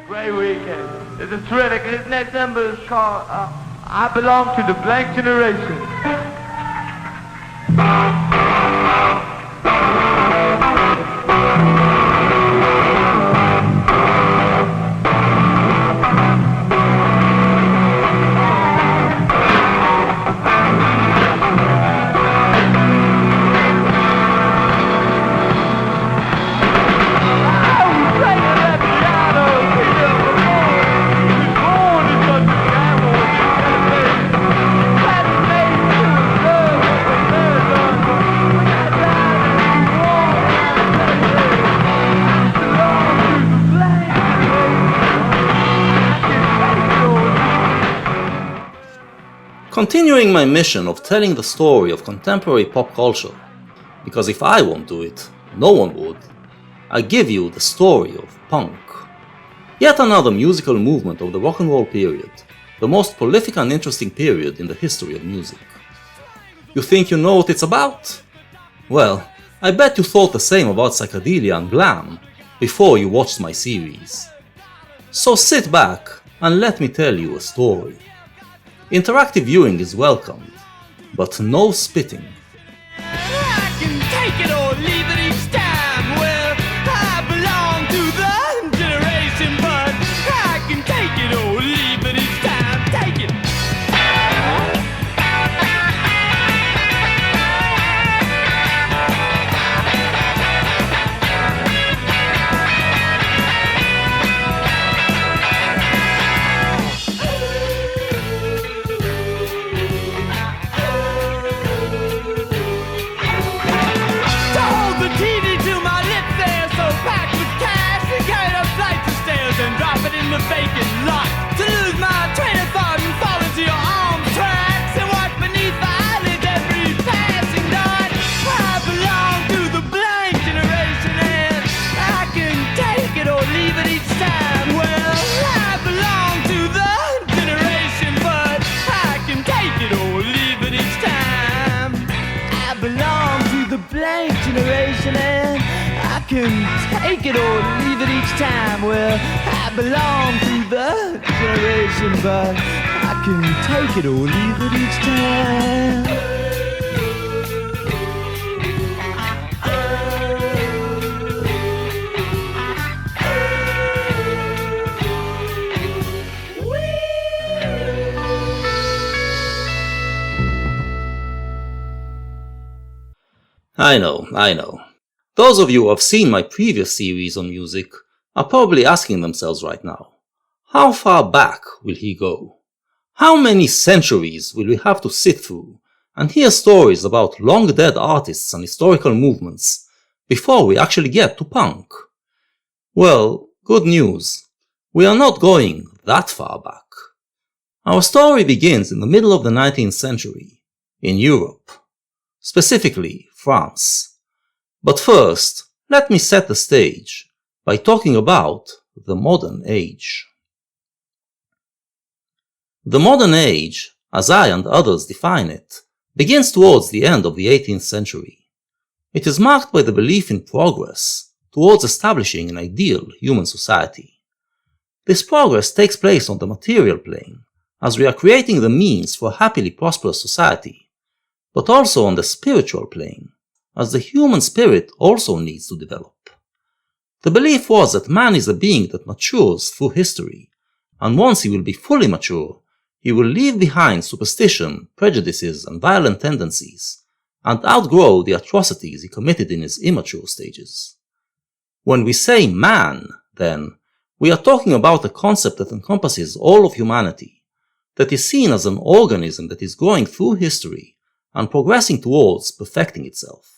Great weekend. It's a terrific. His next number is called I Belong to the Blank Generation. Continuing my mission of telling the story of contemporary pop culture, because if I won't do it, no one would, I give you the story of punk. Yet another musical movement of the rock and roll period, the most prolific and interesting period in the history of music. You think you know what it's about? Well, I bet you thought the same about psychedelia and glam before you watched my series. So sit back and let me tell you a story. Interactive viewing is welcomed, but no spitting. I can take it or leave it each time. Well, I belong to the generation, but I can take it or leave it each time. Take it. The vacant lot to lose my train of thought and fall into your arms tracks and walk beneath the eyelids every passing night. I belong to the blank generation and I can take it or leave it each time. Well, I belong to the generation, but I can take it or leave it each time. I belong to the blank generation and I can take it or leave it each time. Well, I belong to the generation, but I can take it or leave it each time. I know. Those of you who have seen my previous series on music are probably asking themselves right now, how far back will he go? How many centuries will we have to sit through and hear stories about long-dead artists and historical movements before we actually get to punk? Well, good news. We are not going that far back. Our story begins in the middle of the 19th century, in Europe, specifically France. But first, let me set the stage by talking about the modern age. The modern age, as I and others define it, begins towards the end of the 18th century. It is marked by the belief in progress towards establishing an ideal human society. This progress takes place on the material plane, as we are creating the means for a happily prosperous society, but also on the spiritual plane, as the human spirit also needs to develop. The belief was that man is a being that matures through history, and once he will be fully mature, he will leave behind superstition, prejudices, and violent tendencies, and outgrow the atrocities he committed in his immature stages. When we say man, then, we are talking about a concept that encompasses all of humanity, that is seen as an organism that is growing through history and progressing towards perfecting itself.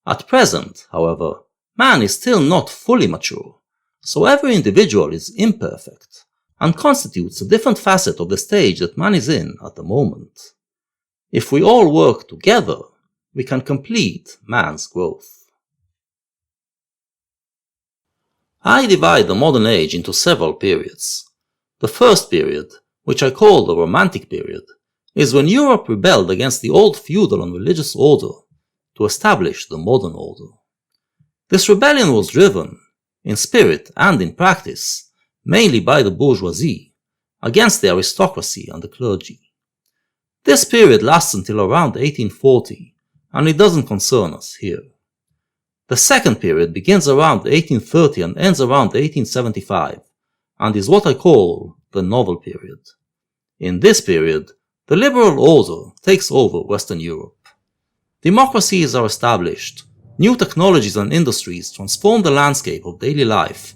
At present, however, man is still not fully mature, so every individual is imperfect and constitutes a different facet of the stage that man is in at the moment. If we all work together, we can complete man's growth. I divide the modern age into several periods. The first period, which I call the Romantic period, is when Europe rebelled against the old feudal and religious order to establish the modern order. This rebellion was driven, in spirit and in practice, mainly by the bourgeoisie, against the aristocracy and the clergy. This period lasts until around 1840, and it doesn't concern us here. The second period begins around 1830 and ends around 1875, and is what I call the novel period. In this period, the liberal order takes over Western Europe. Democracies are established, new technologies and industries transform the landscape of daily life,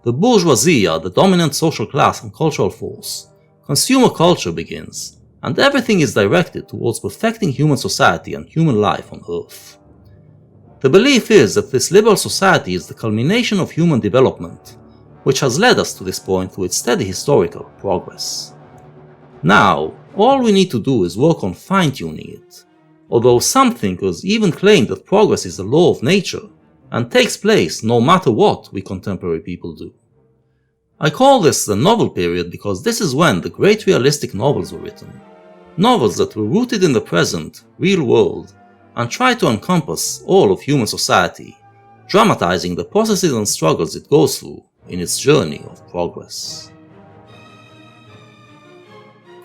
the bourgeoisie are the dominant social class and cultural force, consumer culture begins, and everything is directed towards perfecting human society and human life on Earth. The belief is that this liberal society is the culmination of human development, which has led us to this point through its steady historical progress. Now, all we need to do is work on fine-tuning it, although some thinkers even claim that progress is a law of nature and takes place no matter what we contemporary people do. I call this the novel period because this is when the great realistic novels were written. Novels that were rooted in the present, real world, and tried to encompass all of human society, dramatizing the processes and struggles it goes through in its journey of progress.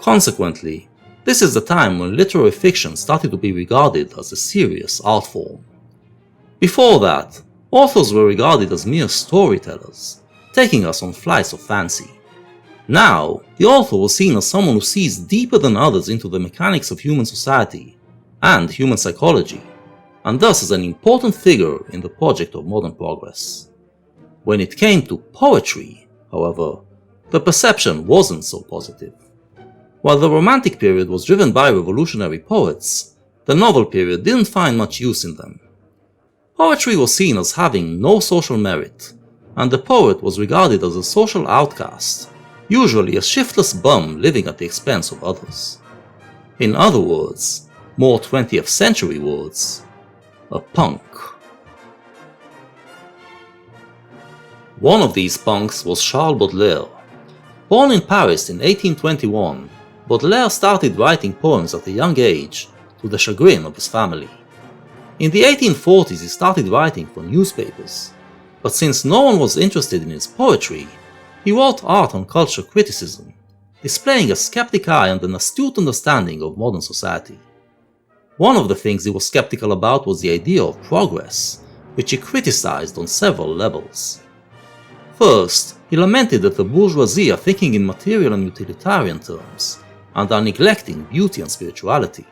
Consequently, this is the time when literary fiction started to be regarded as a serious art form. Before that, authors were regarded as mere storytellers, taking us on flights of fancy. Now, the author was seen as someone who sees deeper than others into the mechanics of human society and human psychology, and thus as an important figure in the project of modern progress. When it came to poetry, however, the perception wasn't so positive. While the Romantic period was driven by revolutionary poets, the novel period didn't find much use in them. Poetry was seen as having no social merit, and the poet was regarded as a social outcast, usually a shiftless bum living at the expense of others. In other words, more 20th century words, a punk. One of these punks was Charles Baudelaire. Born in Paris in 1821, Baudelaire started writing poems at a young age, to the chagrin of his family. In the 1840s he started writing for newspapers, but since no one was interested in his poetry, he wrote art and culture criticism, displaying a skeptic eye and an astute understanding of modern society. One of the things he was skeptical about was the idea of progress, which he criticized on several levels. First, he lamented that the bourgeoisie are thinking in material and utilitarian terms, and are neglecting beauty and spirituality.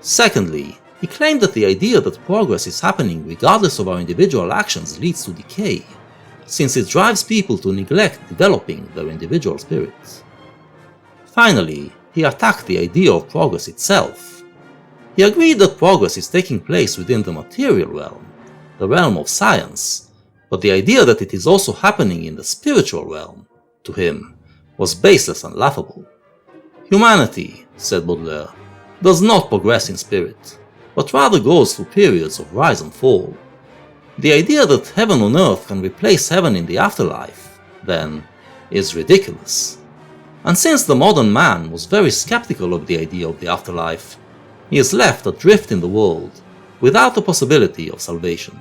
Secondly, he claimed that the idea that progress is happening regardless of our individual actions leads to decay, since it drives people to neglect developing their individual spirits. Finally, he attacked the idea of progress itself. He agreed that progress is taking place within the material realm, the realm of science, but the idea that it is also happening in the spiritual realm, to him, was baseless and laughable. Humanity, said Baudelaire, does not progress in spirit, but rather goes through periods of rise and fall. The idea that heaven on earth can replace heaven in the afterlife, then, is ridiculous. And since the modern man was very skeptical of the idea of the afterlife, he is left adrift in the world, without the possibility of salvation.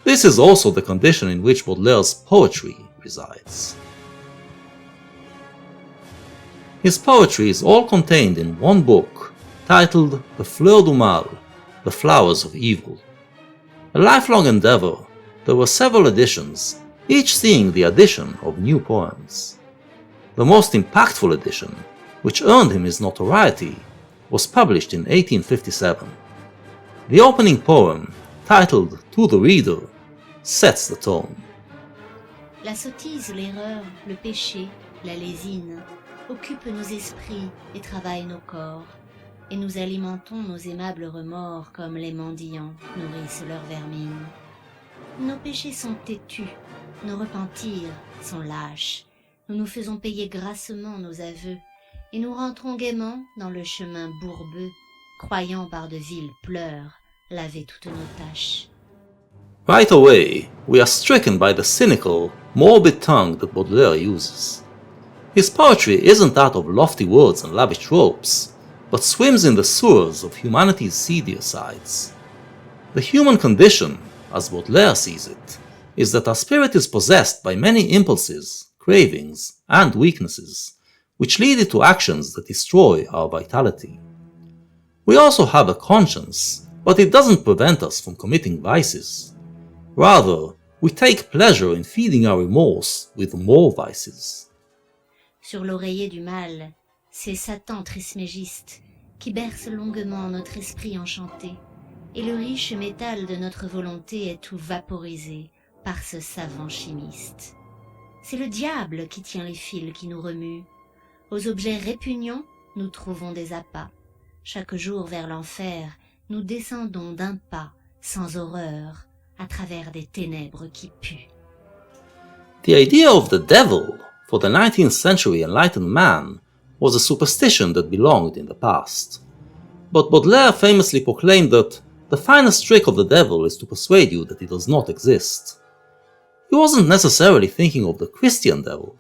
This is also the condition in which Baudelaire's poetry resides. His poetry is all contained in one book, titled The Fleurs du Mal, The Flowers of Evil. A lifelong endeavor, there were several editions, each seeing the addition of new poems. The most impactful edition, which earned him his notoriety, was published in 1857. The opening poem, titled To the Reader, sets the tone. La sottise, l'erreur, le péché, la lésine occupent nos esprits et travaillent nos corps, et nous alimentons nos aimables remords comme les mendiants nourrissent leur vermine. Nos péchés sont têtus, nos repentirs sont lâches, nous nous faisons payer grassement nos aveux, et nous rentrons gaiement dans le chemin bourbeux, croyant par de viles pleurs laver toutes nos tâches. Right away, we are stricken by the cynical, morbid tongue that Baudelaire uses. His poetry isn't that of lofty words and lavish tropes, but swims in the sewers of humanity's seedier sides. The human condition, as Baudelaire sees it, is that our spirit is possessed by many impulses, cravings, and weaknesses, which lead it to actions that destroy our vitality. We also have a conscience, but it doesn't prevent us from committing vices. Rather, we take pleasure in feeding our remorse with more vices. Sur l'oreiller du mal, c'est Satan trismégiste qui berce longuement notre esprit enchanté, et le riche métal de notre volonté est tout vaporisé par ce savant chimiste. C'est le diable qui tient les fils qui nous remuent. Aux objets répugnants, nous trouvons des appâts. Chaque jour vers l'enfer, nous descendons d'un pas, sans horreur, à travers des ténèbres qui puent. The idea of the devil for the 19th century enlightened man was a superstition that belonged in the past. But Baudelaire famously proclaimed that the finest trick of the devil is to persuade you that he does not exist. He wasn't necessarily thinking of the Christian devil,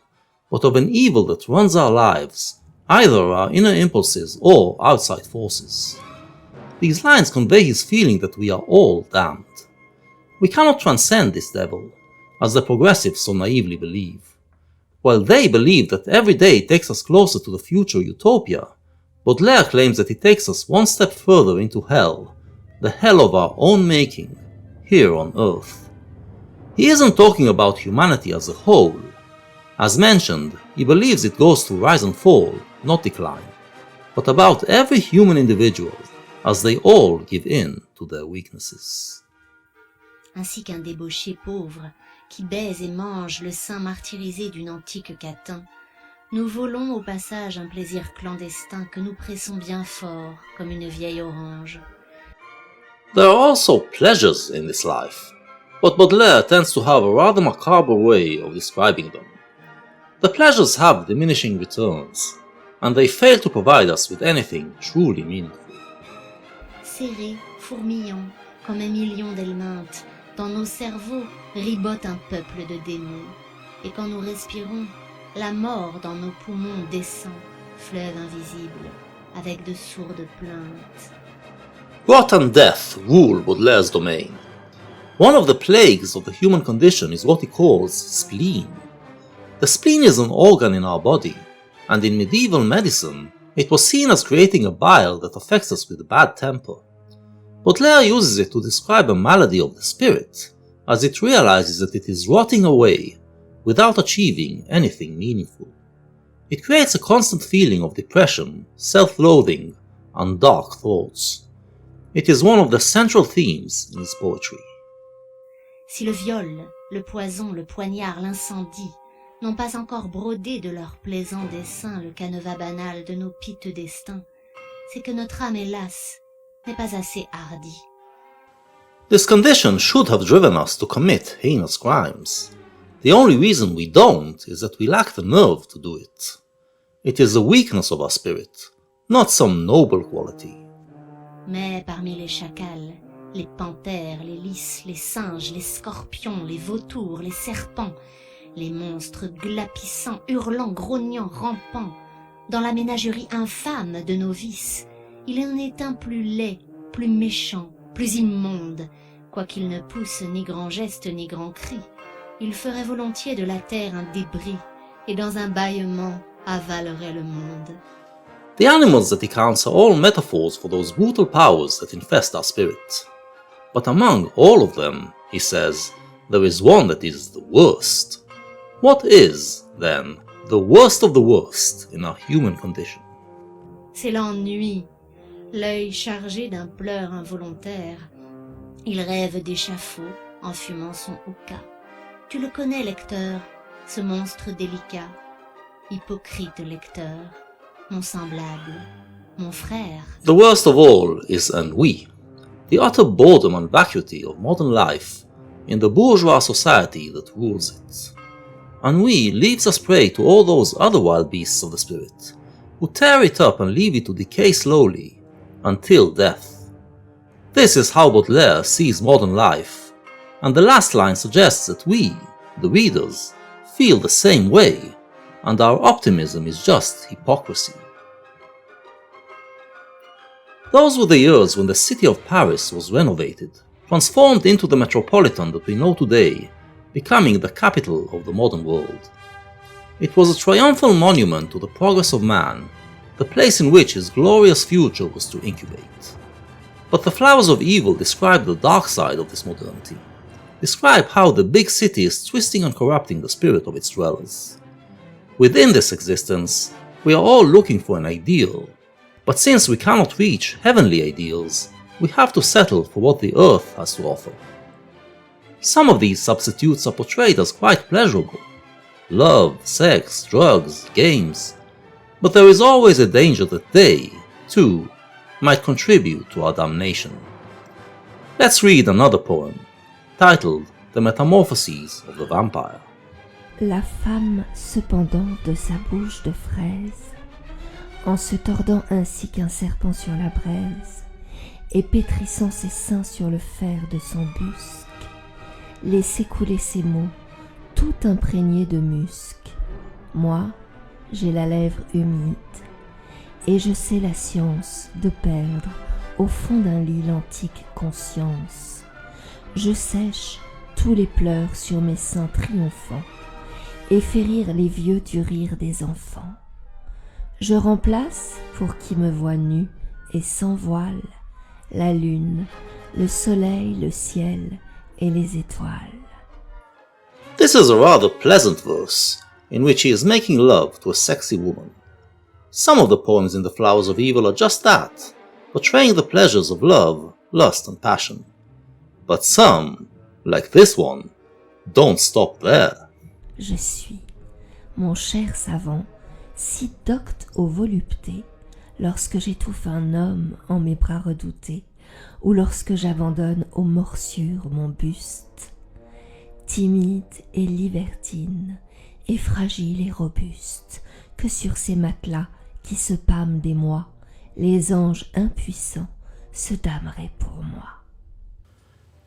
but of an evil that runs our lives, either our inner impulses or outside forces. These lines convey his feeling that we are all damned. We cannot transcend this devil, as the progressives so naively believe. While they believe that every day takes us closer to the future utopia, Baudelaire claims that it takes us one step further into hell, the hell of our own making, here on Earth. He isn't talking about humanity as a whole. As mentioned, he believes it goes through rise and fall, not decline, but about every human individual, as they all give in to their weaknesses. Ainsi qu'un débauché pauvre qui baise et mange le sein martyrisé d'une antique catin, nous volons au passage un plaisir clandestin que nous pressons bien fort comme une vieille orange. There are also pleasures in this life, but Baudelaire tends to have a rather macabre way of describing them. The pleasures have diminishing returns, and they fail to provide us with anything truly meaningful. Serrés, fourmillants, comme un million d'helminthes, dans nos cerveaux ribote un peuple de démons. Et quand nous respirons, la mort dans nos poumons descend, fleuve invisible, avec de sourdes plaintes. Rot and death rule Baudelaire's domain. One of the plagues of the human condition is what he calls spleen. The spleen is an organ in our body, and in medieval medicine, it was seen as creating a bile that affects us with bad temper. Baudelaire uses it to describe a malady of the spirit, as it realizes that it is rotting away without achieving anything meaningful. It creates a constant feeling of depression, self-loathing, and dark thoughts. It is one of the central themes in his poetry. Si le viol, le poison, le poignard, l'incendie n'ont pas encore brodé de leur plaisant dessin le canevas banal de nos piteux destins, c'est que notre âme, hélas, n'est pas assez hardie. This condition should have driven us to commit heinous crimes. The only reason we don't is that we lack the nerve to do it. It is the weakness of our spirit, not some noble quality. Mais parmi les chacals, les panthères, les lys, les singes, les scorpions, les vautours, les serpents, les monstres glapissants, hurlants, grognants, rampants, dans la ménagerie infâme de nos vices, il en est un plus laid, plus méchant, plus immonde, quoiqu'il ne pousse ni grand geste ni grand cri. Il ferait volontiers de la terre un débris, et dans un bâillement avalerait le monde. The animals that he counts are all metaphors for those brutal powers that infest our spirit. But among all of them, he says, there is one that is the worst. What is, then, the worst of the worst in our human condition? C'est l'ennui, l'œil chargé d'un pleur involontaire. Il rêve d'échafaud en fumant son hookah. Tu le connais, lecteur, ce monstre délicat. Hypocrite lecteur, mon semblable, mon frère. The worst of all is ennui, the utter boredom and vacuity of modern life in the bourgeois society that rules it. Ennui leaves us prey to all those other wild beasts of the spirit, who tear it up and leave it to decay slowly, until death. This is how Baudelaire sees modern life, and the last line suggests that we, the readers, feel the same way, and our optimism is just hypocrisy. Those were the years when the city of Paris was renovated, transformed into the metropolitan that we know today, becoming the capital of the modern world. It was a triumphal monument to the progress of man, the place in which his glorious future was to incubate. But the Flowers of Evil describe the dark side of this modernity, describe how the big city is twisting and corrupting the spirit of its dwellers. Within this existence, we are all looking for an ideal, but since we cannot reach heavenly ideals, we have to settle for what the earth has to offer. Some of these substitutes are portrayed as quite pleasurable: love, sex, drugs, games, but there is always a danger that they, too, might contribute to our damnation. Let's read another poem, titled The Metamorphoses of the Vampire. La femme cependant de sa bouche de fraise, en se tordant ainsi qu'un serpent sur la braise, et pétrissant ses seins sur le fer de son busc, laissait couler ses mots, tout imprégnés de musc. Moi, j'ai la lèvre humide, et je sais la science de perdre au fond d'un lit l'antique conscience. Je sèche tous les pleurs sur mes seins triomphants, et fais rire les vieux du rire des enfants. Je remplace, pour qui me voit nu et sans voile, la lune, le soleil, le ciel et les étoiles. This is a rather pleasant verse, in which he is making love to a sexy woman. Some of the poems in the Flowers of Evil are just that, portraying the pleasures of love, lust and passion. But some, like this one, don't stop there. Je suis, mon cher savant, si docte aux voluptés, lorsque j'étouffe un homme en mes bras redoutés, ou lorsque j'abandonne aux morsures mon buste, timide et libertine, et fragile et robuste, que sur ces matelas qui se pâment des mois, les anges impuissants se damneraient pour moi.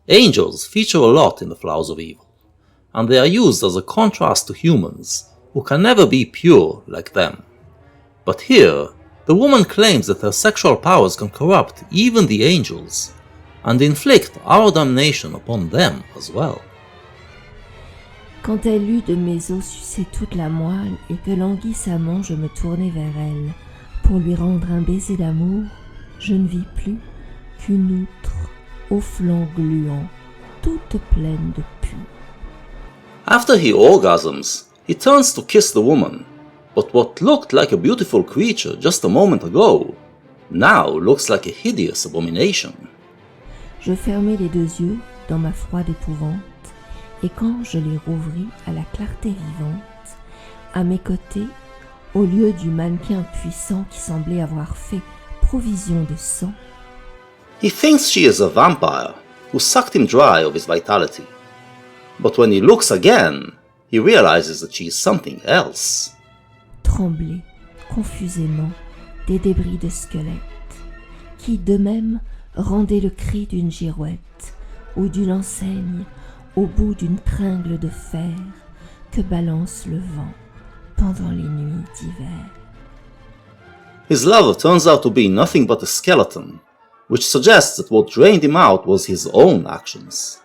Angels feature a lot in the Flowers of Evil, and they are used as a contrast to humans, who can never be pure like them. But here, the woman claims that her sexual powers can corrupt even the angels, and inflict our damnation upon them as well. Quand elle eut de mes os sucé toute la moelle et que languissamment je me tournai vers elle pour lui rendre un baiser d'amour, je ne vis plus qu'une outre aux flancs gluants, toute pleine de pu. After he orgasms, he turns to kiss the woman, but what looked like a beautiful creature just a moment ago, now looks like a hideous abomination. Je fermai les deux yeux dans ma froide épouvante, et quand je les rouvris à la clarté vivante, à mes côtés, au lieu du mannequin puissant qui semblait avoir fait provision de sang, He thinks she is a vampire who sucked him dry of his vitality, but when he looks again, he realizes that she is something else. tremblaient confusément des débris de squelettes, qui d'eux-mêmes rendaient le cri d'une girouette ou d'une enseigne au bout d'une tringle de fer que balance le vent pendant les nuits d'hiver. His lover turns out to be nothing but a skeleton, which suggests that what drained him out was his own actions.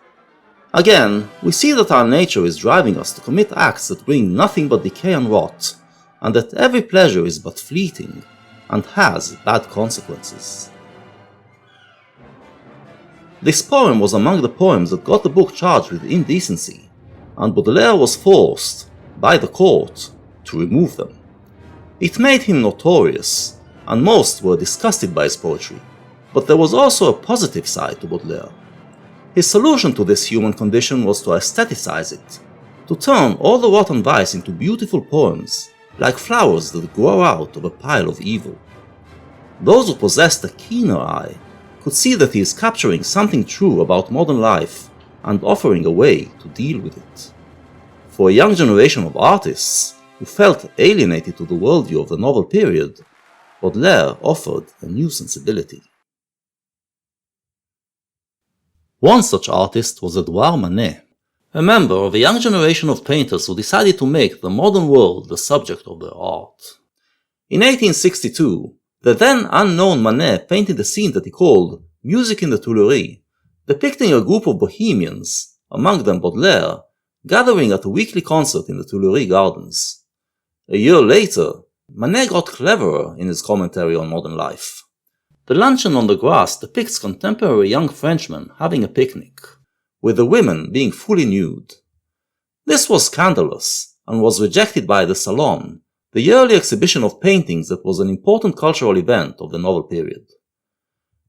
Again, we see that our nature is driving us to commit acts that bring nothing but decay and rot, and that every pleasure is but fleeting and has bad consequences. This poem was among the poems that got the book charged with indecency, and Baudelaire was forced, by the court, to remove them. It made him notorious, and most were disgusted by his poetry, but there was also a positive side to Baudelaire. His solution to this human condition was to aestheticize it, to turn all the rotten vice into beautiful poems, like flowers that grow out of a pile of evil. Those who possessed a keener eye could see that he is capturing something true about modern life and offering a way to deal with it. For a young generation of artists who felt alienated to the worldview of the novel period, Baudelaire offered a new sensibility. One such artist was Edouard Manet, a member of a young generation of painters who decided to make the modern world the subject of their art. In 1862, the then unknown Manet painted a scene that he called Music in the Tuileries, depicting a group of bohemians, among them Baudelaire, gathering at a weekly concert in the Tuileries Gardens. A year later, Manet got cleverer in his commentary on modern life. The luncheon on the grass depicts contemporary young Frenchmen having a picnic, with the women being fully nude. This was scandalous, and was rejected by the Salon, the yearly exhibition of paintings that was an important cultural event of the novel period.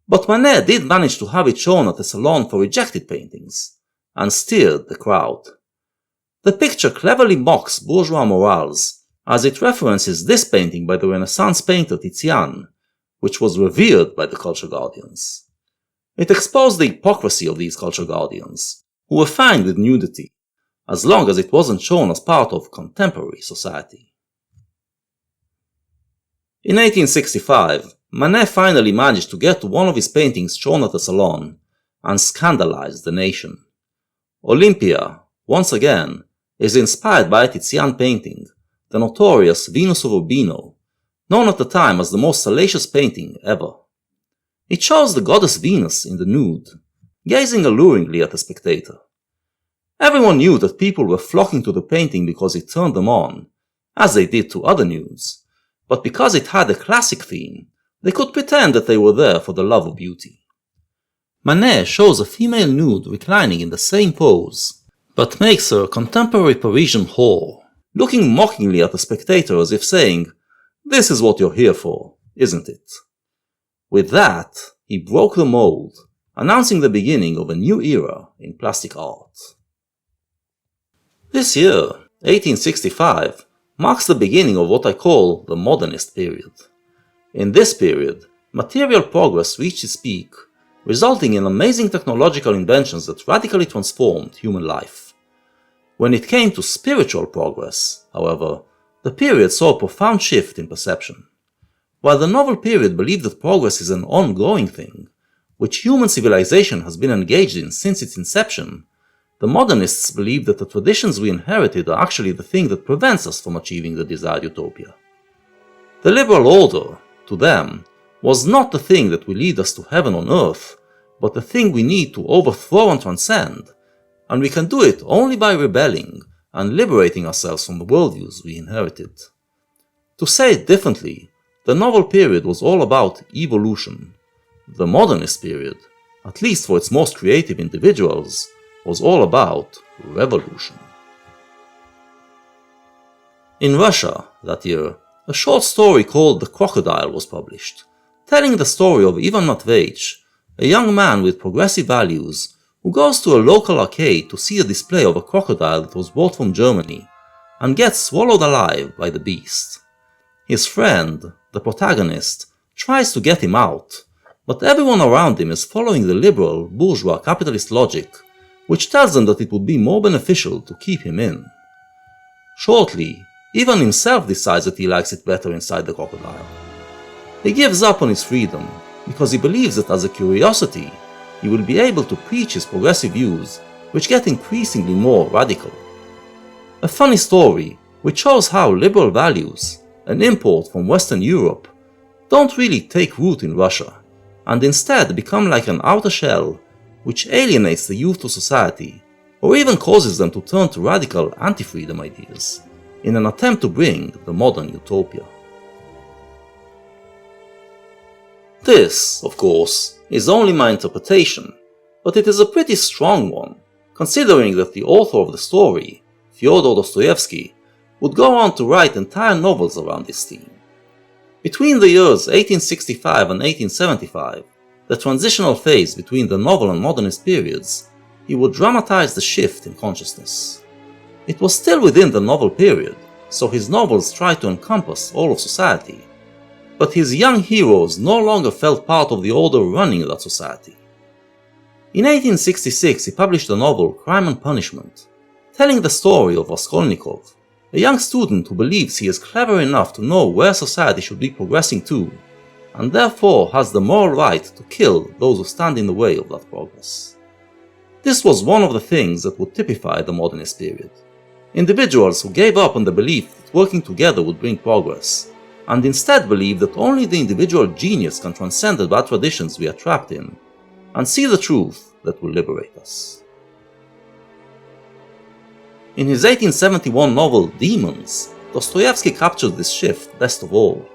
But Manet did manage to have it shown at the Salon for rejected paintings, and steered the crowd. The picture cleverly mocks bourgeois morals, as it references this painting by the Renaissance painter Tizian, which was revered by the culture guardians. It exposed the hypocrisy of these culture guardians, who were fine with nudity, as long as it wasn't shown as part of contemporary society. In 1865, Manet finally managed to get one of his paintings shown at the Salon, and scandalized the nation. Olympia, once again, is inspired by a Tizian painting, the notorious Venus of Urbino, known at the time as the most salacious painting ever. It shows the goddess Venus in the nude, gazing alluringly at the spectator. Everyone knew that people were flocking to the painting because it turned them on, as they did to other nudes, but because it had a classic theme, they could pretend that they were there for the love of beauty. Manet shows a female nude reclining in the same pose, but makes her a contemporary Parisian whore, looking mockingly at the spectator as if saying, "This is what you're here for, isn't it?" With that, he broke the mold, announcing the beginning of a new era in plastic art. This year, 1865, marks the beginning of what I call the modernist period. In this period, material progress reached its peak, resulting in amazing technological inventions that radically transformed human life. When it came to spiritual progress, however, the period saw a profound shift in perception. While the novel period believed that progress is an ongoing thing, which human civilization has been engaged in since its inception, the modernists believed that the traditions we inherited are actually the thing that prevents us from achieving the desired utopia. The liberal order, to them, was not the thing that will lead us to heaven on earth, but the thing we need to overthrow and transcend, and we can do it only by rebelling and liberating ourselves from the worldviews we inherited. To say it differently, the novel period was all about evolution. The modernist period, at least for its most creative individuals, was all about revolution. In Russia, that year, a short story called The Crocodile was published, telling the story of Ivan Matveich, a young man with progressive values who goes to a local arcade to see a display of a crocodile that was brought from Germany, and gets swallowed alive by the beast. His friend, the protagonist, tries to get him out, but everyone around him is following the liberal, bourgeois capitalist logic, which tells them that it would be more beneficial to keep him in. Shortly, Ivan himself decides that he likes it better inside the crocodile. He gives up on his freedom because he believes that as a curiosity, he will be able to preach his progressive views, which get increasingly more radical. A funny story which shows how liberal values, an import from Western Europe, don't really take root in Russia, and instead become like an outer shell which alienates the youth to society, or even causes them to turn to radical anti-freedom ideas, in an attempt to bring the modern utopia. This, of course, is only my interpretation, but it is a pretty strong one, considering that the author of the story, Fyodor Dostoevsky, would go on to write entire novels around this theme. Between the years 1865 and 1875, the transitional phase between the novel and modernist periods, he would dramatize the shift in consciousness. It was still within the novel period, so his novels tried to encompass all of society, but his young heroes no longer felt part of the order running that society. In 1866 he published the novel Crime and Punishment, telling the story of Raskolnikov, a young student who believes he is clever enough to know where society should be progressing to, and therefore has the moral right to kill those who stand in the way of that progress. This was one of the things that would typify the modernist period. Individuals who gave up on the belief that working together would bring progress, and instead believe that only the individual genius can transcend the bad traditions we are trapped in, and see the truth that will liberate us. In his 1871 novel Demons, Dostoevsky captured this shift best of all.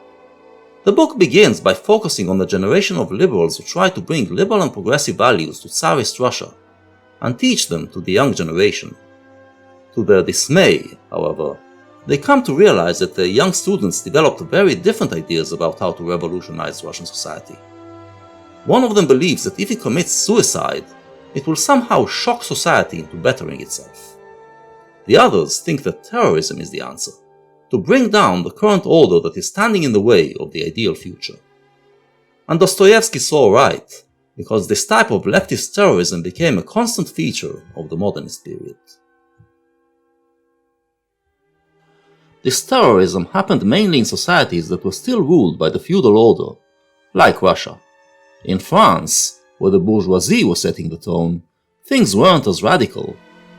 The book begins by focusing on the generation of liberals who try to bring liberal and progressive values to Tsarist Russia and teach them to the young generation. To their dismay, however, they come to realize that the young students developed very different ideas about how to revolutionize Russian society. One of them believes that if he commits suicide, it will somehow shock society into bettering itself. The others think that terrorism is the answer, to bring down the current order that is standing in the way of the ideal future. And Dostoevsky saw right, because this type of leftist terrorism became a constant feature of the modernist period. This terrorism happened mainly in societies that were still ruled by the feudal order, like Russia. In France, where the bourgeoisie was setting the tone, things weren't as radical,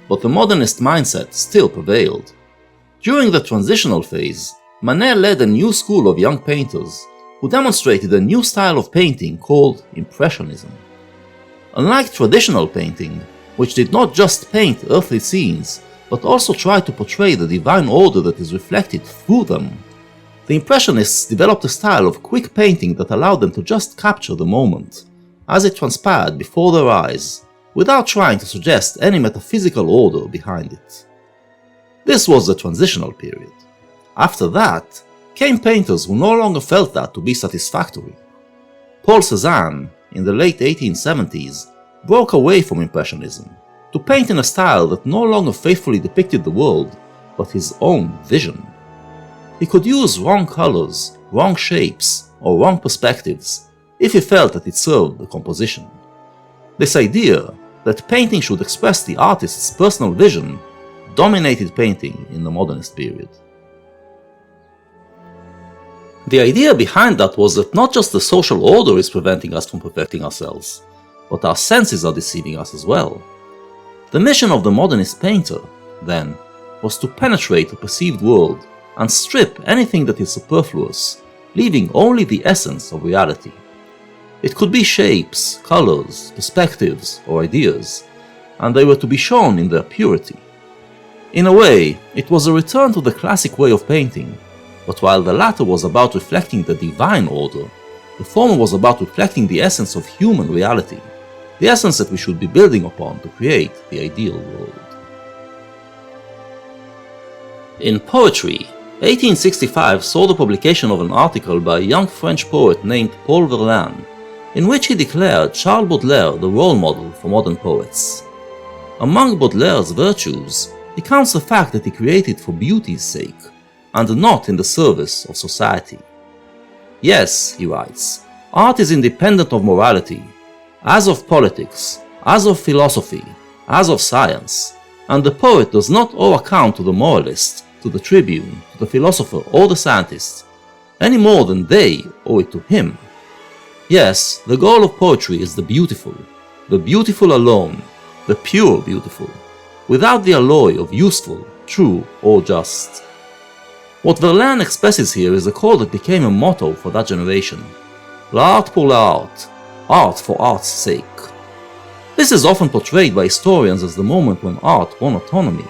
but the modernist mindset still prevailed. During the transitional phase, Manet led a new school of young painters who demonstrated a new style of painting called Impressionism. Unlike traditional painting, which did not just paint earthly scenes, but also tried to portray the divine order that is reflected through them, the Impressionists developed a style of quick painting that allowed them to just capture the moment, as it transpired before their eyes, without trying to suggest any metaphysical order behind it. This was the transitional period. After that, came painters who no longer felt that to be satisfactory. Paul Cézanne, in the late 1870s, broke away from Impressionism to paint in a style that no longer faithfully depicted the world, but his own vision. He could use wrong colors, wrong shapes, or wrong perspectives if he felt that it served the composition. This idea that painting should express the artist's personal vision dominated painting in the modernist period. The idea behind that was that not just the social order is preventing us from perfecting ourselves, but our senses are deceiving us as well. The mission of the modernist painter, then, was to penetrate the perceived world and strip anything that is superfluous, leaving only the essence of reality. It could be shapes, colors, perspectives, or ideas, and they were to be shown in their purity. In a way, it was a return to the classic way of painting, but while the latter was about reflecting the divine order, the former was about reflecting the essence of human reality, the essence that we should be building upon to create the ideal world. In poetry, 1865 saw the publication of an article by a young French poet named Paul Verlaine, in which he declared Charles Baudelaire the role model for modern poets. Among Baudelaire's virtues, he counts the fact that he created for beauty's sake, and not in the service of society. Yes, he writes, art is independent of morality, as of politics, as of philosophy, as of science, and the poet does not owe account to the moralist, to the tribune, to the philosopher or the scientist, any more than they owe it to him. Yes, the goal of poetry is the beautiful alone, the pure beautiful, without the alloy of useful, true, or just. What Verlaine expresses here is a call that became a motto for that generation: l'art pour l'art, art for art's sake. This is often portrayed by historians as the moment when art won autonomy,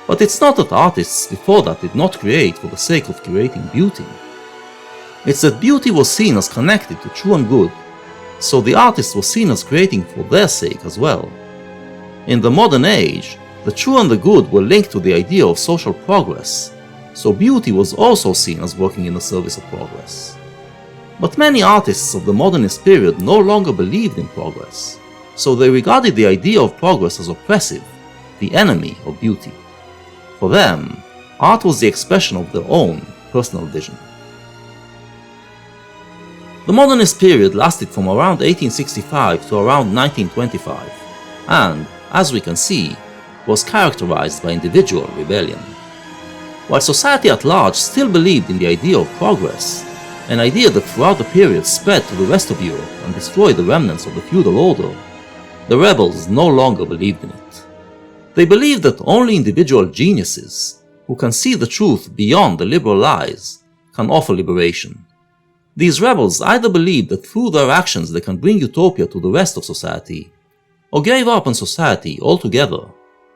but it's not that artists before that did not create for the sake of creating beauty. It's that beauty was seen as connected to true and good, so the artists were seen as creating for their sake as well. In the modern age, the true and the good were linked to the idea of social progress, so beauty was also seen as working in the service of progress. But many artists of the modernist period no longer believed in progress, so they regarded the idea of progress as oppressive, the enemy of beauty. For them, art was the expression of their own personal vision. The modernist period lasted from around 1865 to around 1925, and, as we can see, was characterized by individual rebellion. While society at large still believed in the idea of progress, an idea that throughout the period spread to the rest of Europe and destroyed the remnants of the feudal order, the rebels no longer believed in it. They believed that only individual geniuses, who can see the truth beyond the liberal lies, can offer liberation. These rebels either believed that through their actions they can bring utopia to the rest of society, or gave up on society altogether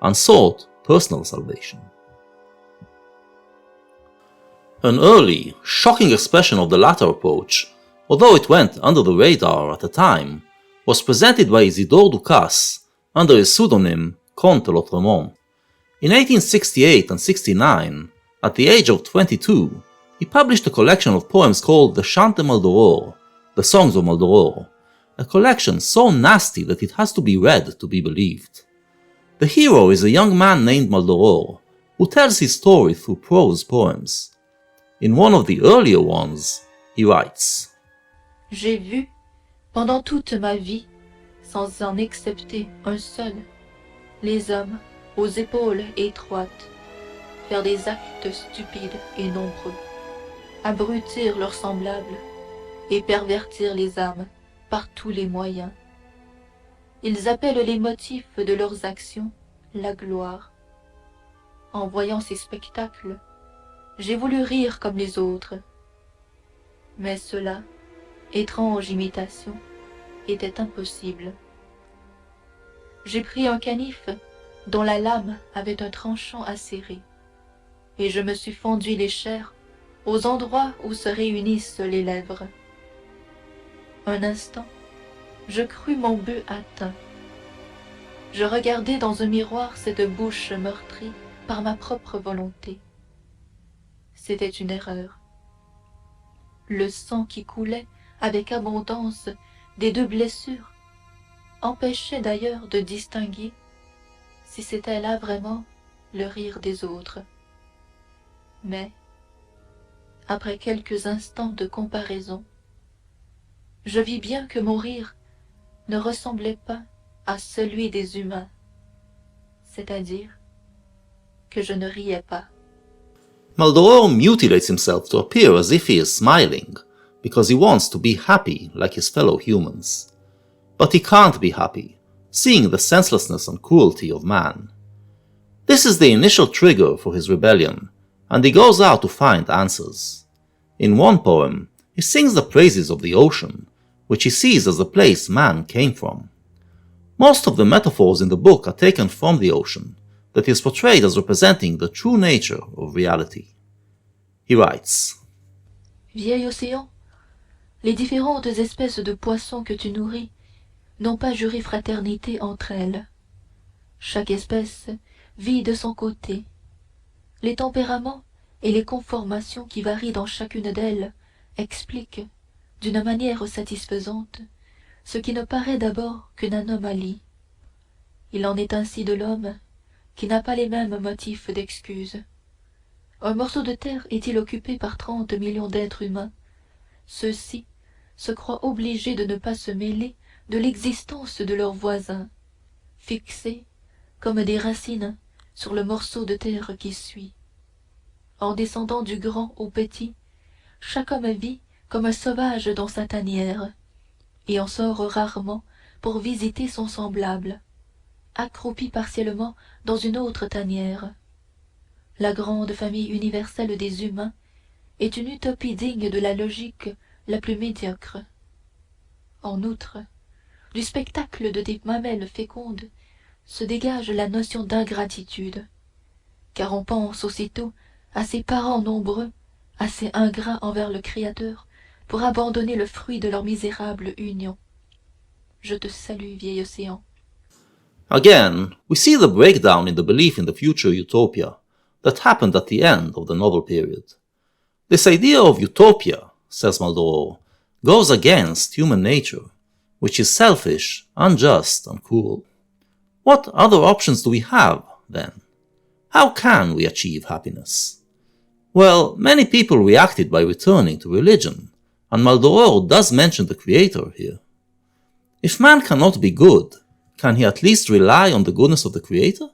and sought personal salvation. An early, shocking expression of the latter approach, although it went under the radar at the time, was presented by Isidore Ducasse under his pseudonym Comte Lautréamont. In 1868 and 69, at the age of 22, he published a collection of poems called the Chants de Maldoror, the Songs of Maldoror, a collection so nasty that it has to be read to be believed. The hero is a young man named Maldoror, who tells his story through prose poems. In one of the earlier ones, he writes, J'ai vu, pendant toute ma vie, sans en excepter un seul, les hommes aux épaules étroites faire des actes stupides et nombreux, abrutir leurs semblables et pervertir les âmes par tous les moyens. Ils appellent les motifs de leurs actions la gloire. En voyant ces spectacles, j'ai voulu rire comme les autres, mais cela, étrange imitation, était impossible. J'ai pris un canif dont la lame avait un tranchant acéré, et je me suis fendu les chairs aux endroits où se réunissent les lèvres. Un instant, je crus mon but atteint. Je regardai dans un miroir cette bouche meurtrie par ma propre volonté. C'était une erreur. Le sang qui coulait avec abondance des deux blessures empêchait d'ailleurs de distinguer si c'était là vraiment le rire des autres. Mais, après quelques instants de comparaison, je vis bien que mon rire ne ressemblait pas à celui des humains, c'est-à-dire que je ne riais pas. Maldoror mutilates himself to appear as if he is smiling, because he wants to be happy like his fellow humans. But he can't be happy, seeing the senselessness and cruelty of man. This is the initial trigger for his rebellion, and he goes out to find answers. In one poem, he sings the praises of the ocean, which he sees as the place man came from. Most of the metaphors in the book are taken from the ocean, that is portrayed as representing the true nature of reality. He writes, Vieil océan, les différentes espèces de poissons que tu nourris n'ont pas juré fraternité entre elles. Chaque espèce vit de son côté. Les tempéraments et les conformations qui varient dans chacune d'elles expliquent, d'une manière satisfaisante, ce qui ne paraît d'abord qu'une anomalie. Il en est ainsi de l'homme, qui n'a pas les mêmes motifs d'excuse. Un morceau de terre est-il occupé par 30 millions d'êtres humains? Ceux-ci se croient obligés de ne pas se mêler de l'existence de leurs voisins, fixés comme des racines sur le morceau de terre qui suit. En descendant du grand au petit, chaque homme vit comme un sauvage dans sa tanière, et en sort rarement pour visiter son semblable, accroupi partiellement dans une autre tanière. La grande famille universelle des humains est une utopie digne de la logique la plus médiocre. En outre, du spectacle de des mamelles fécondes se dégage la notion d'ingratitude, car on pense aussitôt à ces parents nombreux, assez ingrats envers le Créateur, pour abandonner le fruit de leur misérable union. Je te salue, vieil océan. Again, we see the breakdown in the belief in the future utopia that happened at the end of the novel period. This idea of utopia, says Maldoror, goes against human nature, which is selfish, unjust, and cruel. What other options do we have, then? How can we achieve happiness? Well, many people reacted by returning to religion, and Maldoror does mention the Creator here. If man cannot be good, can he at least rely on the goodness of the Creator?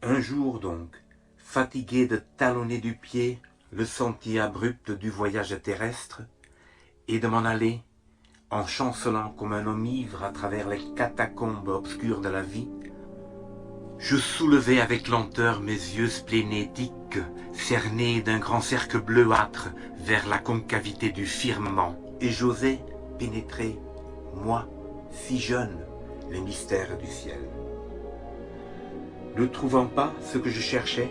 Un jour donc, fatigué de talonner du pied le sentier abrupt du voyage terrestre, et de m'en aller, en chancelant comme un homme ivre à travers les catacombes obscures de la vie, je soulevai avec lenteur mes yeux splénétiques, cernés d'un grand cercle bleuâtre vers la concavité du firmament, et j'osai pénétrer, moi, si jeune, les mystères du ciel. Ne trouvant pas ce que je cherchais,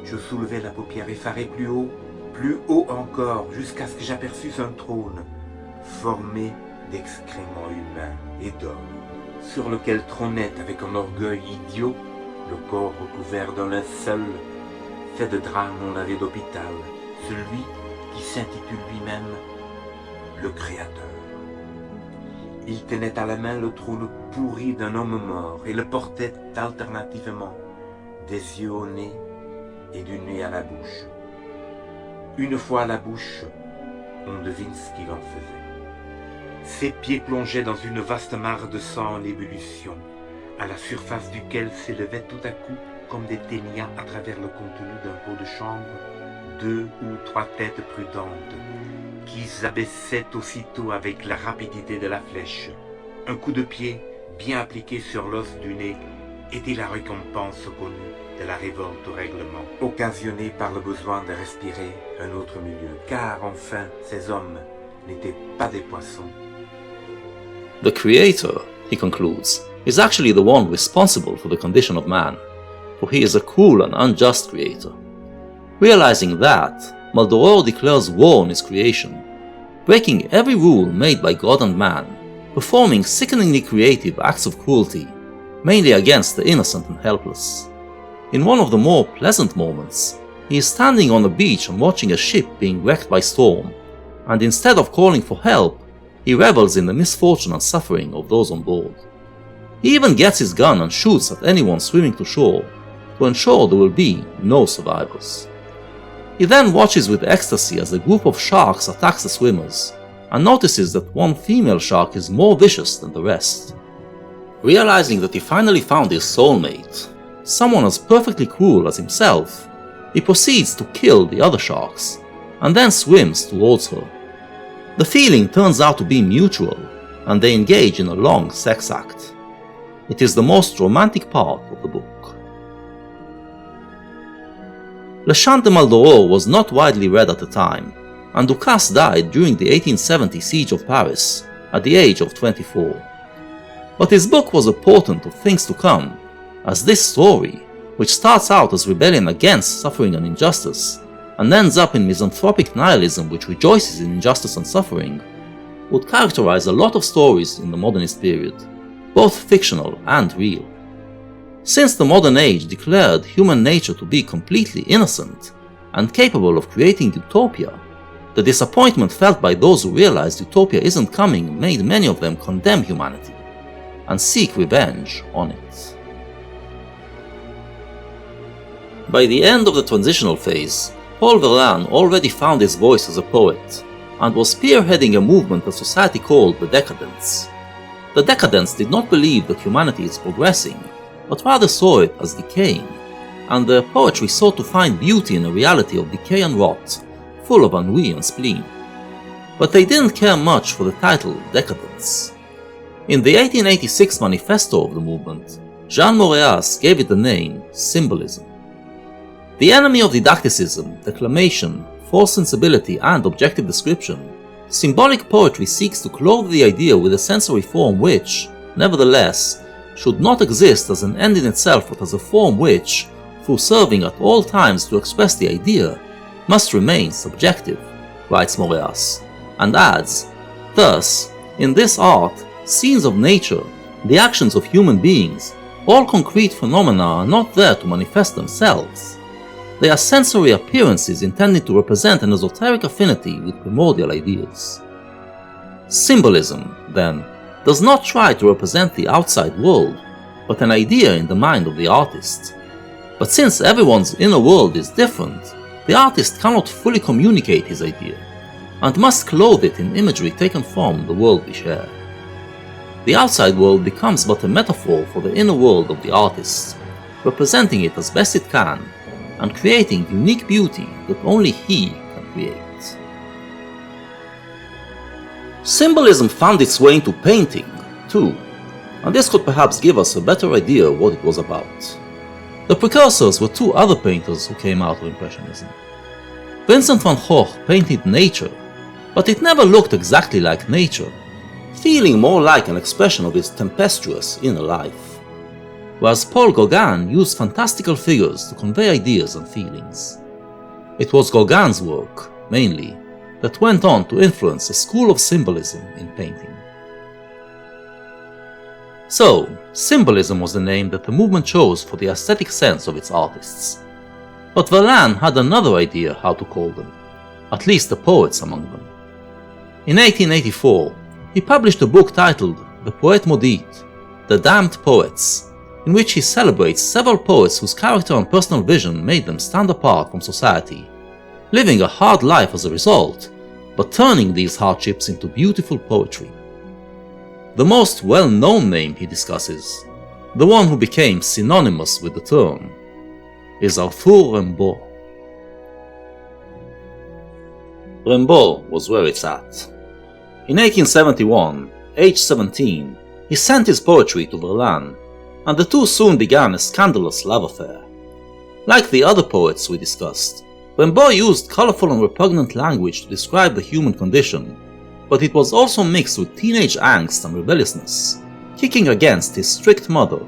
je soulevai la paupière effarée plus haut encore, jusqu'à ce que j'aperçusse un trône formé d'excréments humains et d'or, sur lequel trônait avec un orgueil idiot le corps recouvert d'un linceul fait de draps non lavés d'hôpital, celui qui s'intitule lui-même le Créateur. Il tenait à la main le trône pourri d'un homme mort et le portait alternativement des yeux au nez et du nez à la bouche. Une fois à la bouche, on devine ce qu'il en faisait. Ses pieds plongeaient dans une vaste mare de sang en ébullition, à la surface duquel s'élevaient tout à coup, comme des ténias à travers le contenu d'un pot de chambre, 2 ou 3 têtes prudentes, qui s'abaissaient aussitôt avec la rapidité de la flèche. Un coup de pied, bien appliqué sur l'os du nez, était la récompense connue de la révolte au règlement, occasionnée par le besoin de respirer un autre milieu, car enfin ces hommes n'étaient pas des poissons. The Creator, he concludes, is actually the one responsible for the condition of man, for he is a cruel and unjust creator. Realizing that, Maldoror declares war on his creation, breaking every rule made by God and man, performing sickeningly creative acts of cruelty, mainly against the innocent and helpless. In one of the more pleasant moments, he is standing on a beach and watching a ship being wrecked by storm, and instead of calling for help, he revels in the misfortune and suffering of those on board. He even gets his gun and shoots at anyone swimming to shore, to ensure there will be no survivors. He then watches with ecstasy as a group of sharks attacks the swimmers, and notices that one female shark is more vicious than the rest. Realizing that he finally found his soulmate, someone as perfectly cruel as himself, he proceeds to kill the other sharks, and then swims towards her. The feeling turns out to be mutual, and they engage in a long sex act. It is the most romantic part of the book. Le Chant de Maldoror was not widely read at the time, and Ducasse died during the 1870 siege of Paris, at the age of 24. But his book was a portent of things to come, as this story, which starts out as rebellion against suffering and injustice, and ends up in misanthropic nihilism which rejoices in injustice and suffering, would characterize a lot of stories in the modernist period, both fictional and real. Since the modern age declared human nature to be completely innocent and capable of creating utopia, the disappointment felt by those who realized utopia isn't coming made many of them condemn humanity and seek revenge on it. By the end of the transitional phase, Paul Verlaine already found his voice as a poet and was spearheading a movement that society called the decadence. The decadence did not believe that humanity is progressing, but rather saw it as decaying, and their poetry sought to find beauty in a reality of decay and rot, full of ennui and spleen. But they didn't care much for the title decadence. In the 1886 manifesto of the movement, Jean Moreas gave it the name symbolism. The enemy of didacticism, declamation, false sensibility, and objective description, symbolic poetry seeks to clothe the idea with a sensory form which, nevertheless, should not exist as an end in itself but as a form which, through serving at all times to express the idea, must remain subjective, writes Moreas, and adds, thus, in this art, scenes of nature, the actions of human beings, all concrete phenomena are not there to manifest themselves. They are sensory appearances intended to represent an esoteric affinity with primordial ideas. Symbolism, then, does not try to represent the outside world, but an idea in the mind of the artist. But since everyone's inner world is different, the artist cannot fully communicate his idea, and must clothe it in imagery taken from the world we share. The outside world becomes but a metaphor for the inner world of the artist, representing it as best it can, and creating unique beauty that only he can create. Symbolism found its way into painting, too, and this could perhaps give us a better idea of what it was about. The precursors were two other painters who came out of Impressionism. Vincent van Gogh painted nature, but it never looked exactly like nature, feeling more like an expression of his tempestuous inner life. whereas Paul Gauguin used fantastical figures to convey ideas and feelings. It was Gauguin's work, mainly, that went on to influence a school of symbolism in painting. So, symbolism was the name that the movement chose for the aesthetic sense of its artists. But Verlaine had another idea how to call them, at least the poets among them. In 1884, he published a book titled The Poètes Maudits, The Damned Poets, in which he celebrates several poets whose character and personal vision made them stand apart from society, living a hard life as a result, but turning these hardships into beautiful poetry. The most well-known name he discusses, the one who became synonymous with the term, is Arthur Rimbaud. Rimbaud was where it's at. In 1871, aged 17, he sent his poetry to Verlaine, and the two soon began a scandalous love affair. Like the other poets we discussed, Rimbaud used colorful and repugnant language to describe the human condition, but it was also mixed with teenage angst and rebelliousness, kicking against his strict mother,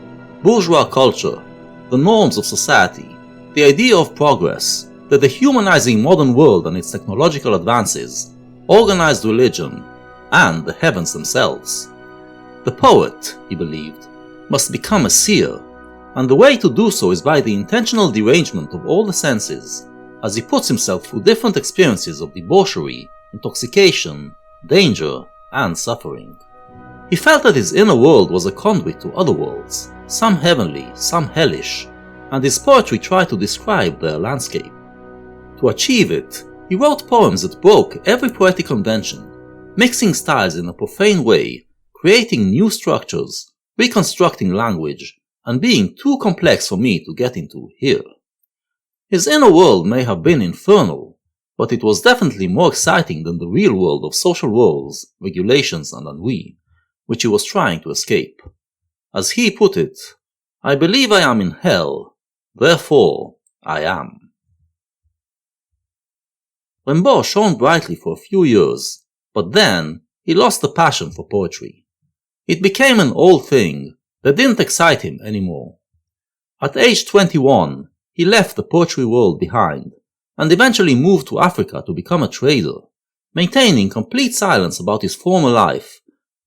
bourgeois culture, the norms of society, the idea of progress, the dehumanizing modern world and its technological advances, organized religion, and the heavens themselves. The poet, he believed, must become a seer, and the way to do so is by the intentional derangement of all the senses, as he puts himself through different experiences of debauchery, intoxication, danger, and suffering. He felt that his inner world was a conduit to other worlds, some heavenly, some hellish, and his poetry tried to describe their landscape. To achieve it, he wrote poems that broke every poetic convention, mixing styles in a profane way, creating new structures, reconstructing language, and being too complex for me to get into here. His inner world may have been infernal, but it was definitely more exciting than the real world of social roles, regulations, and ennui, which he was trying to escape. As he put it, "I believe I am in hell, therefore I am." Rimbaud shone brightly for a few years, but then he lost the passion for poetry. It became an old thing that didn't excite him anymore. At age 21, he left the poetry world behind, and eventually moved to Africa to become a trader, maintaining complete silence about his former life,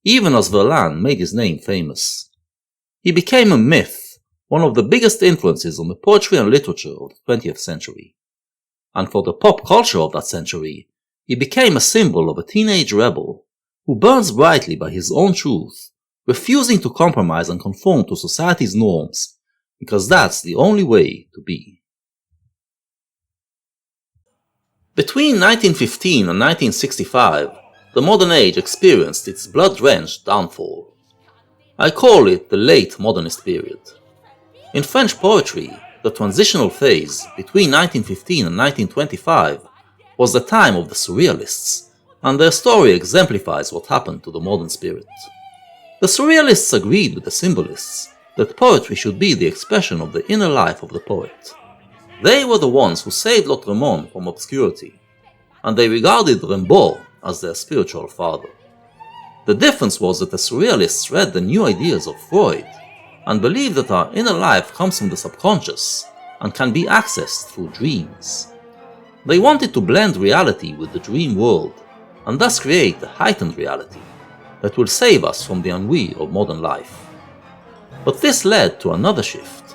even as Verlaine made his name famous. He became a myth, one of the biggest influences on the poetry and literature of the 20th century. And for the pop culture of that century, he became a symbol of a teenage rebel who burns brightly by his own truth, refusing to compromise and conform to society's norms, because that's the only way to be. Between 1915 and 1965, the modern age experienced its blood-drenched downfall. I call it the late modernist period. In French poetry, the transitional phase between 1915 and 1925 was the time of the Surrealists, and their story exemplifies what happened to the modern spirit. The Surrealists agreed with the Symbolists that poetry should be the expression of the inner life of the poet. They were the ones who saved Lautréamont from obscurity, and they regarded Rimbaud as their spiritual father. The difference was that the Surrealists read the new ideas of Freud, and believed that our inner life comes from the subconscious, and can be accessed through dreams. They wanted to blend reality with the dream world, and thus create a heightened reality that will save us from the ennui of modern life. But this led to another shift.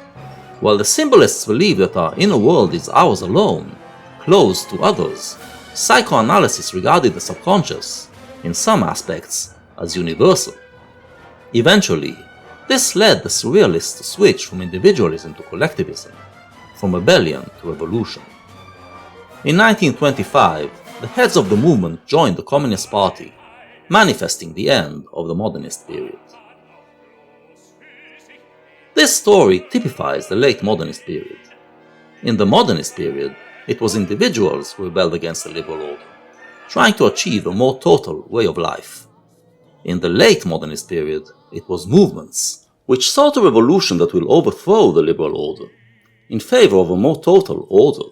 While the Symbolists believe that our inner world is ours alone, closed to others, psychoanalysis regarded the subconscious, in some aspects, as universal. Eventually, this led the Surrealists to switch from individualism to collectivism, from rebellion to revolution. In 1925, the heads of the movement joined the Communist Party, manifesting the end of the modernist period. This story typifies the late modernist period. In the modernist period, it was individuals who rebelled against the liberal order, trying to achieve a more total way of life. In the late modernist period, it was movements, which sought a revolution that will overthrow the liberal order, in favor of a more total order.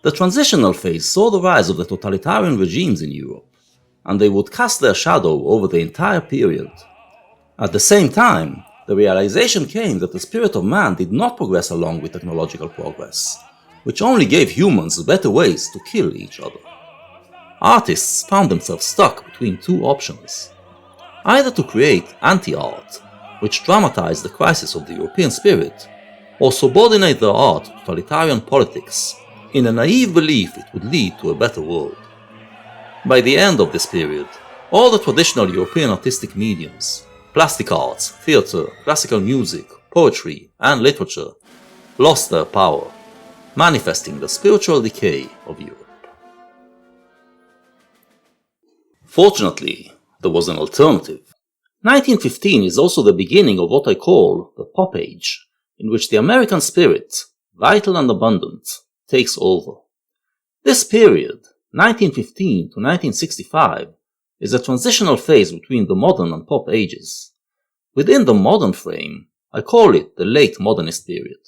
The transitional phase saw the rise of the totalitarian regimes in Europe, and they would cast their shadow over the entire period. At the same time, the realization came that the spirit of man did not progress along with technological progress, which only gave humans better ways to kill each other. Artists found themselves stuck between two options: either to create anti-art, which dramatized the crisis of the European spirit, or subordinate their art to totalitarian politics, in a naive belief it would lead to a better world. By the end of this period, all the traditional European artistic mediums, plastic arts, theatre, classical music, poetry, and literature, lost their power, manifesting the spiritual decay of Europe. Fortunately, there was an alternative. 1915 is also the beginning of what I call the pop age, in which the American spirit, vital and abundant, takes over. This period, 1915 to 1965, is a transitional phase between the modern and pop ages. Within the modern frame, I call it the late modernist period.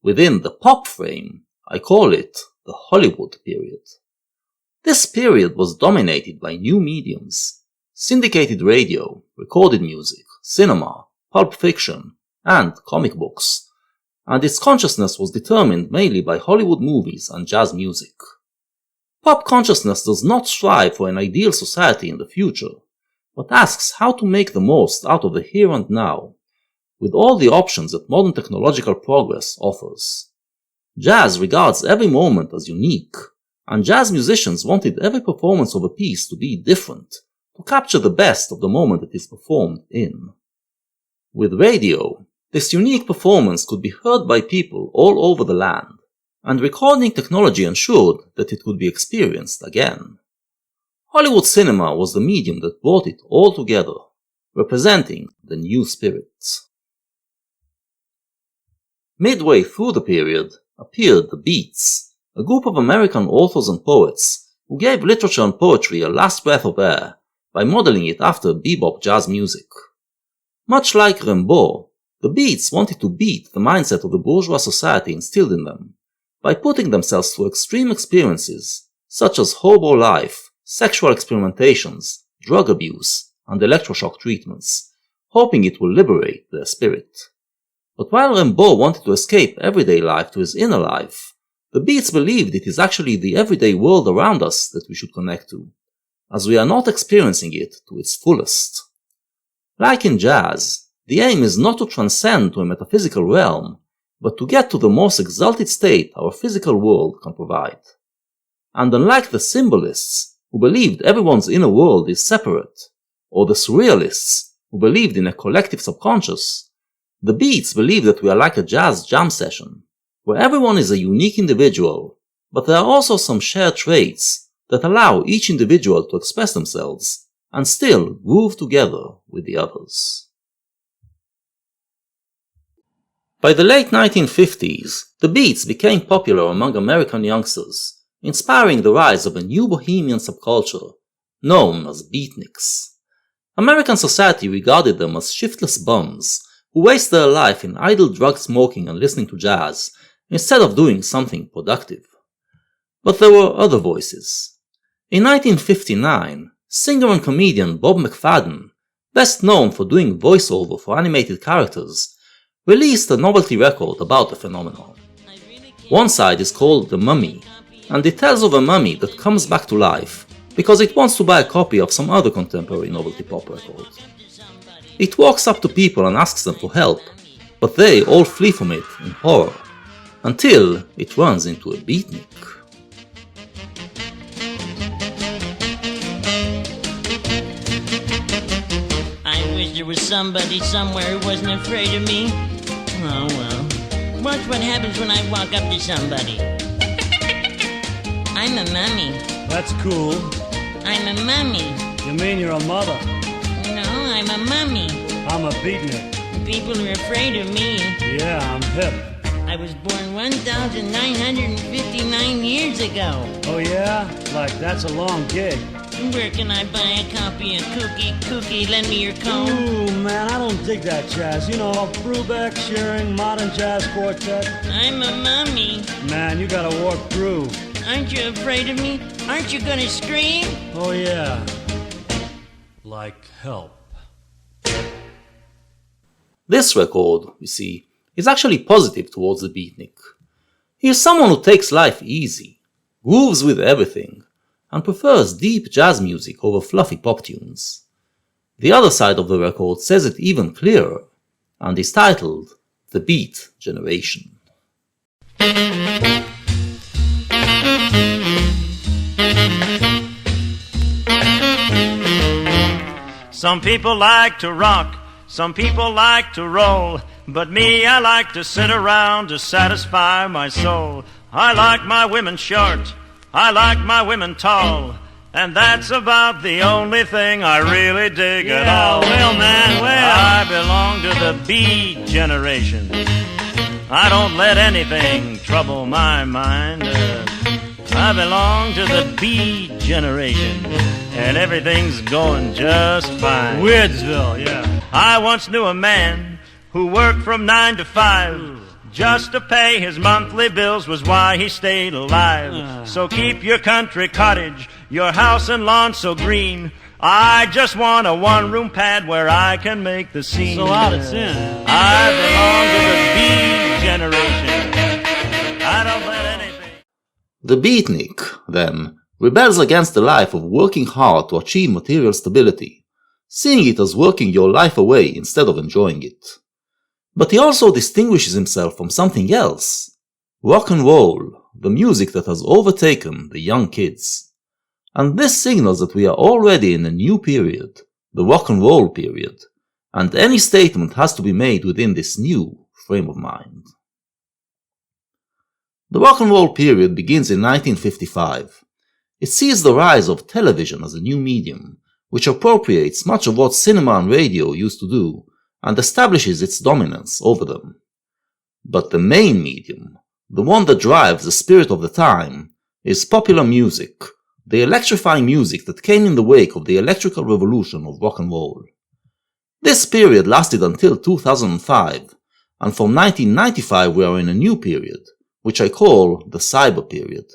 Within the pop frame, I call it the Hollywood period. This period was dominated by new mediums: syndicated radio, recorded music, cinema, pulp fiction, and comic books, and its consciousness was determined mainly by Hollywood movies and jazz music. Pop consciousness does not strive for an ideal society in the future, but asks how to make the most out of the here and now, with all the options that modern technological progress offers. Jazz regards every moment as unique, and jazz musicians wanted every performance of a piece to be different, to capture the best of the moment it is performed in. With radio, this unique performance could be heard by people all over the land, and recording technology ensured that it could be experienced again. Hollywood cinema was the medium that brought it all together, representing the new spirits. Midway through the period appeared the Beats, a group of American authors and poets who gave literature and poetry a last breath of air by modeling it after bebop jazz music. Much like Rimbaud, the Beats wanted to beat the mindset of the bourgeois society instilled in them by putting themselves through extreme experiences such as hobo life, sexual experimentations, drug abuse, and electroshock treatments, hoping it will liberate their spirit. But while Rimbaud wanted to escape everyday life to his inner life, the Beats believed it is actually the everyday world around us that we should connect to, as we are not experiencing it to its fullest. Like in jazz, the aim is not to transcend to a metaphysical realm, but to get to the most exalted state our physical world can provide. And unlike the symbolists, who believed everyone's inner world is separate, or the surrealists, who believed in a collective subconscious, the Beats believe that we are like a jazz jam session, where everyone is a unique individual, but there are also some shared traits that allow each individual to express themselves and still groove together with the others. By the late 1950s, the Beats became popular among American youngsters, inspiring the rise of a new bohemian subculture known as beatniks. American society regarded them as shiftless bums who waste their life in idle drug smoking and listening to jazz instead of doing something productive. But there were other voices. In 1959, singer and comedian Bob McFadden, best known for doing voiceover for animated characters, released a novelty record about the phenomenon. One side is called The Mummy, and it tells of a mummy that comes back to life because it wants to buy a copy of some other contemporary novelty pop record. It walks up to people and asks them for help, but they all flee from it in horror, until it runs into a beatnik. I wish there was somebody somewhere who wasn't afraid of me. Oh well. Watch what happens when I walk up to somebody. I'm a mummy. That's cool. I'm a mummy. You mean you're a mother? No, I'm a mummy. I'm a beatnik. People are afraid of me. Yeah, I'm hip. I was born 1,959 years ago. Oh yeah? Like that's a long gig. Where can I buy a copy of Cookie? Lend me your comb. Ooh, man, I don't dig that jazz. You know, Brubeck, Shearing, Modern Jazz Quartet. I'm a mummy. Man, you gotta walk through. Aren't you afraid of me? Aren't you gonna scream? Oh yeah. Like help. This record, you see, is actually positive towards the beatnik. He is someone who takes life easy, grooves with everything, and prefers deep jazz music over fluffy pop tunes. The other side of the record says it even clearer, and is titled The Beat Generation. Some people like to rock, some people like to roll, but me, I like to sit around to satisfy my soul. I like my women short, I like my women tall, and that's about the only thing I really dig at all. Well, man, well. I belong to the B generation. I don't let anything trouble my mind. I belong to the B generation, and everything's going just fine. Weirdsville, yeah. I once knew a man who worked from 9 to 5 just to pay his monthly bills was why he stayed alive. So keep your country cottage, your house and lawn so green. I just want a one-room pad where I can make the scene. So out of sin. I belong to the B generation. I don't let anything... The beatnik, then, rebels against the life of working hard to achieve material stability, seeing it as working your life away instead of enjoying it. But he also distinguishes himself from something else: rock and roll, the music that has overtaken the young kids. And this signals that we are already in a new period, the rock and roll period, and any statement has to be made within this new frame of mind. The rock and roll period begins in 1955. It sees the rise of television as a new medium, which appropriates much of what cinema and radio used to do, and establishes its dominance over them. But the main medium, the one that drives the spirit of the time, is popular music, the electrifying music that came in the wake of the electrical revolution of rock and roll. This period lasted until 2005, and from 1995 we are in a new period, which I call the cyber period.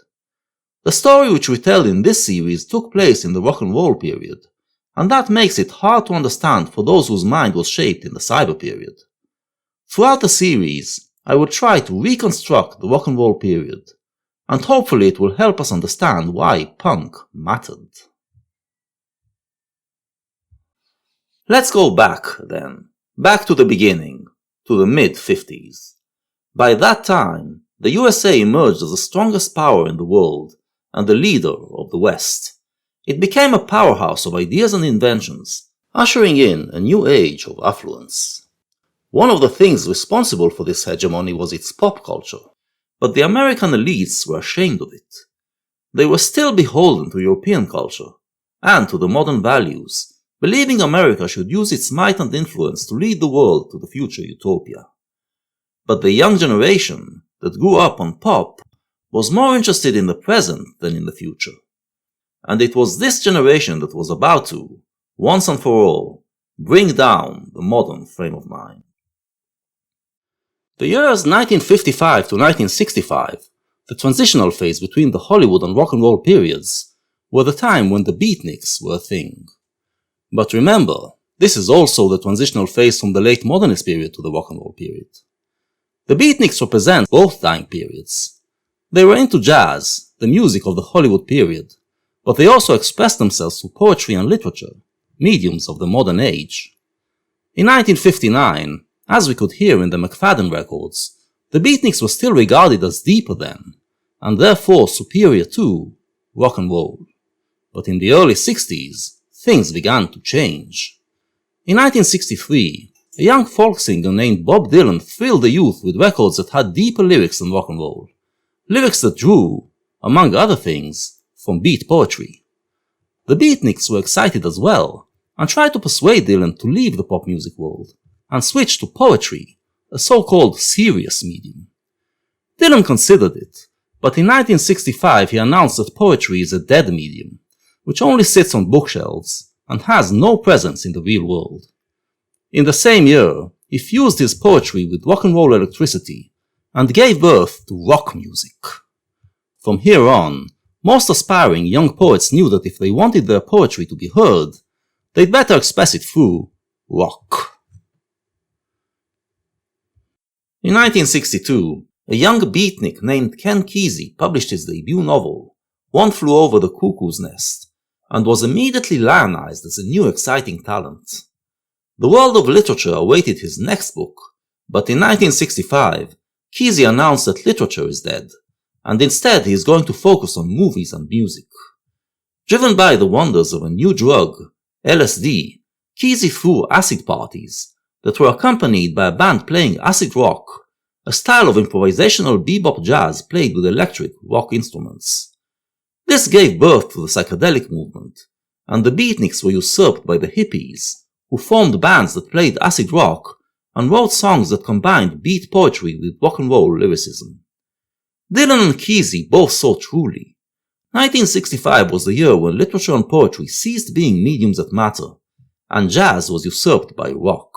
The story which we tell in this series took place in the rock and roll period, and that makes it hard to understand for those whose mind was shaped in the cyber period. Throughout the series, I will try to reconstruct the rock and roll period, and hopefully it will help us understand why punk mattered. Let's go back, then, back to the beginning, to the mid-50s. By that time, the USA emerged as the strongest power in the world and the leader of the West. It became a powerhouse of ideas and inventions, ushering in a new age of affluence. One of the things responsible for this hegemony was its pop culture, but the American elites were ashamed of it. They were still beholden to European culture and to the modern values, believing America should use its might and influence to lead the world to the future utopia. But the young generation that grew up on pop was more interested in the present than in the future. And it was this generation that was about to, once and for all, bring down the modern frame of mind. The years 1955 to 1965, the transitional phase between the Hollywood and rock and roll periods, were the time when the beatniks were a thing. But remember, this is also the transitional phase from the late modernist period to the rock and roll period. The beatniks represent both time periods. They were into jazz, the music of the Hollywood period, but they also expressed themselves through poetry and literature, mediums of the modern age. In 1959, as we could hear in the McFadden records, the beatniks were still regarded as deeper than, and therefore superior to, rock and roll. But in the early 60s, things began to change. In 1963, a young folk singer named Bob Dylan thrilled the youth with records that had deeper lyrics than rock and roll. Lyrics that drew, among other things, from beat poetry. The beatniks were excited as well, and tried to persuade Dylan to leave the pop music world, and switch to poetry, a so-called serious medium. Dylan considered it, but in 1965 he announced that poetry is a dead medium, which only sits on bookshelves, and has no presence in the real world. In the same year, he fused his poetry with rock and roll electricity and gave birth to rock music. From here on, most aspiring young poets knew that if they wanted their poetry to be heard, they'd better express it through rock. In 1962, a young beatnik named Ken Kesey published his debut novel, One Flew Over the Cuckoo's Nest, and was immediately lionized as a new exciting talent. The world of literature awaited his next book, but in 1965, Kesey announced that literature is dead, and instead he is going to focus on movies and music. Driven by the wonders of a new drug, LSD, Kesey threw acid parties that were accompanied by a band playing acid rock, a style of improvisational bebop jazz played with electric rock instruments. This gave birth to the psychedelic movement, and the beatniks were usurped by the hippies, who formed bands that played acid rock and wrote songs that combined beat poetry with rock and roll lyricism. Dylan and Kesey both saw truly. 1965 was the year when literature and poetry ceased being mediums that matter, and jazz was usurped by rock.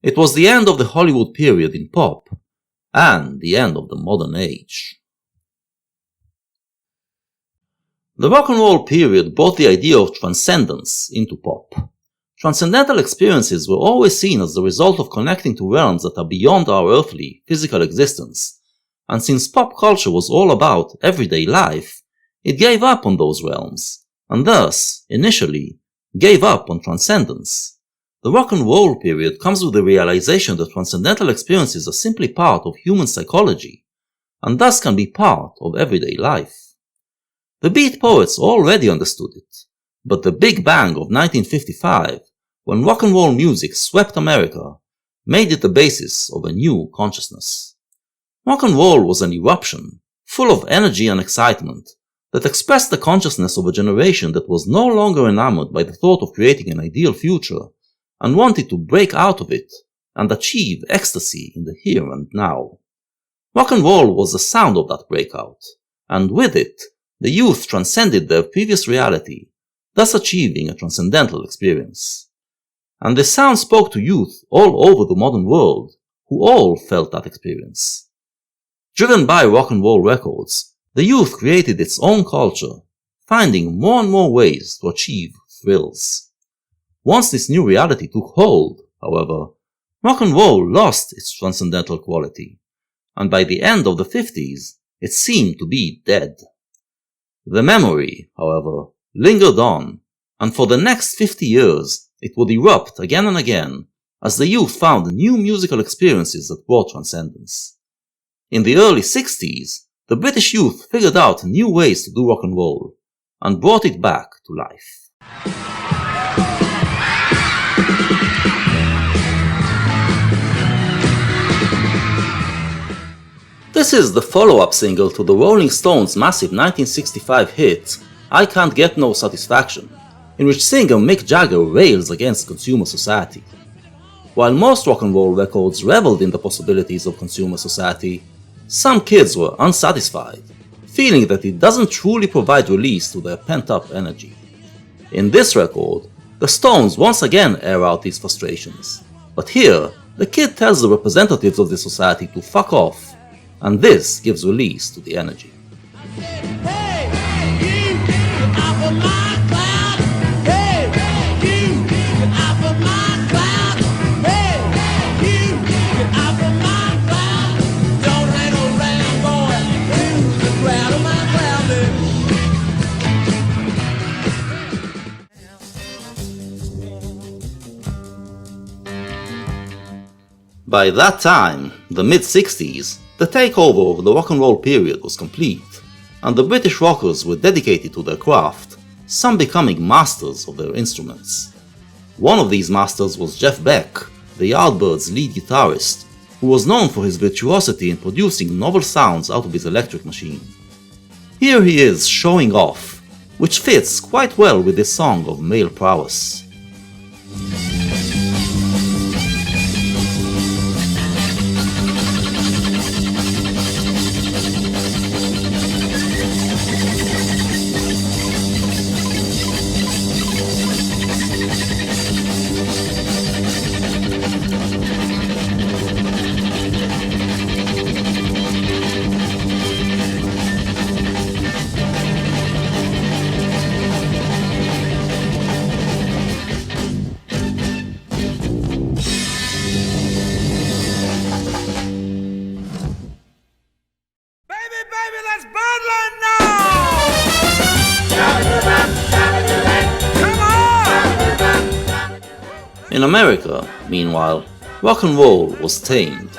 It was the end of the Hollywood period in pop, and the end of the modern age. The rock and roll period brought the idea of transcendence into pop. Transcendental experiences were always seen as the result of connecting to realms that are beyond our earthly, physical existence, and since pop culture was all about everyday life, it gave up on those realms, and thus, initially, gave up on transcendence. The rock and roll period comes with the realization that transcendental experiences are simply part of human psychology, and thus can be part of everyday life. The beat poets already understood it, but the Big Bang of 1955, when rock and roll music swept America, made it the basis of a new consciousness. Rock and roll was an eruption, full of energy and excitement, that expressed the consciousness of a generation that was no longer enamored by the thought of creating an ideal future, and wanted to break out of it and achieve ecstasy in the here and now. Rock and roll was the sound of that breakout, and with it, the youth transcended their previous reality, thus achieving a transcendental experience. And the sound spoke to youth all over the modern world, who all felt that experience. Driven by rock and roll records, the youth created its own culture, finding more and more ways to achieve thrills. Once this new reality took hold, however, rock and roll lost its transcendental quality, and by the end of the 50s, it seemed to be dead. The memory, however, lingered on, and for the next 50 years, it would erupt again and again as the youth found new musical experiences that brought transcendence. In the early 60s, the British youth figured out new ways to do rock and roll, and brought it back to life. This is the follow-up single to the Rolling Stones' massive 1965 hit, I Can't Get No Satisfaction, in which singer Mick Jagger rails against consumer society. While most rock and roll records reveled in the possibilities of consumer society, some kids were unsatisfied, feeling that it doesn't truly provide release to their pent-up energy. In this record, the Stones once again air out these frustrations, but here, the kid tells the representatives of the society to fuck off, and this gives release to the energy. By that time, the mid-60s, the takeover of the rock and roll period was complete, and the British rockers were dedicated to their craft, some becoming masters of their instruments. One of these masters was Jeff Beck, the Yardbirds' lead guitarist, who was known for his virtuosity in producing novel sounds out of his electric machine. Here he is showing off, which fits quite well with this song of male prowess. In America, meanwhile, rock and roll was tamed.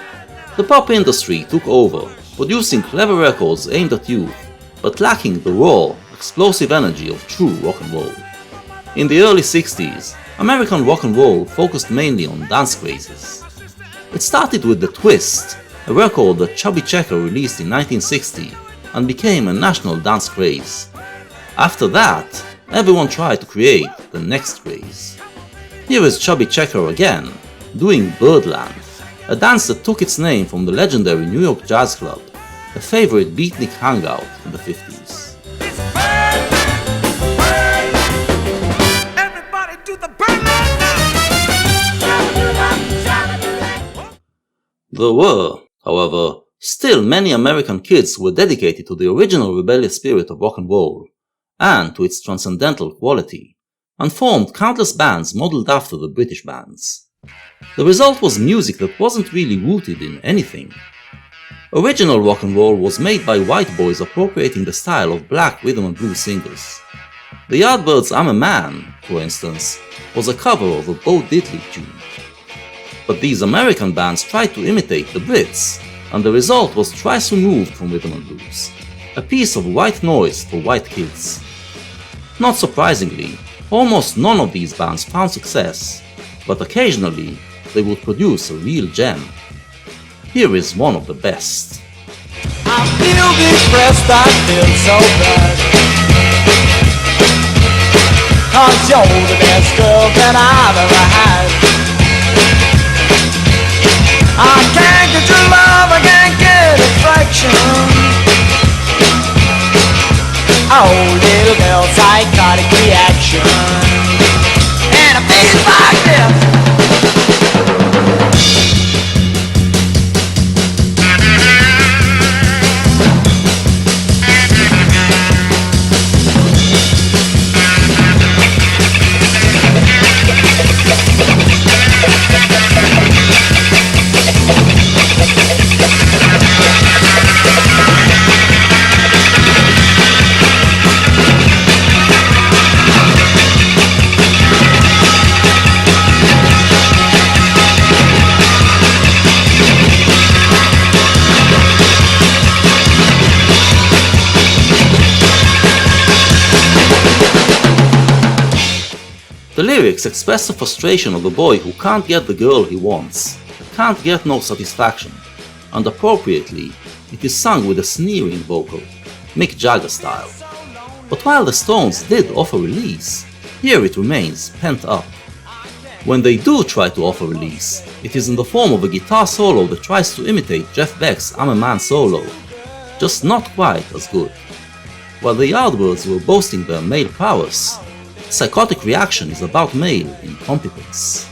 The pop industry took over, producing clever records aimed at youth, but lacking the raw, explosive energy of true rock and roll. In the early 60s, American rock and roll focused mainly on dance crazes. It started with The Twist, a record that Chubby Checker released in 1960 and became a national dance craze. After that, everyone tried to create the next craze. Here is Chubby Checker again, doing Birdland, a dance that took its name from the legendary New York Jazz Club, a favorite beatnik hangout in the 50s. There were, however, still many American kids who were dedicated to the original rebellious spirit of rock and roll, and to its transcendental quality, and formed countless bands modeled after the British bands. The result was music that wasn't really rooted in anything. Original rock and roll was made by white boys appropriating the style of black rhythm and blues singers. The Yardbirds' I'm a Man, for instance, was a cover of a Bo Diddley tune. But these American bands tried to imitate the Brits, and the result was twice removed from rhythm and blues, a piece of white noise for white kids. Not surprisingly, almost none of these bands found success, but occasionally they would produce a real gem. Here is one of the best. I feel depressed, I feel so bad, 'cause you're the best girl that I've ever had. I can't get your love, I can't get attraction. Oh, little girl, psychotic reaction. And it feels like this. The lyrics express the frustration of a boy who can't get the girl he wants, can't get no satisfaction, and appropriately, it is sung with a sneering vocal, Mick Jagger style. But while the Stones did offer release, here it remains pent up. When they do try to offer release, it is in the form of a guitar solo that tries to imitate Jeff Beck's I'm a Man solo, just not quite as good. While the Yardbirds were boasting their male prowess, Psychotic Reaction is about male incompetence.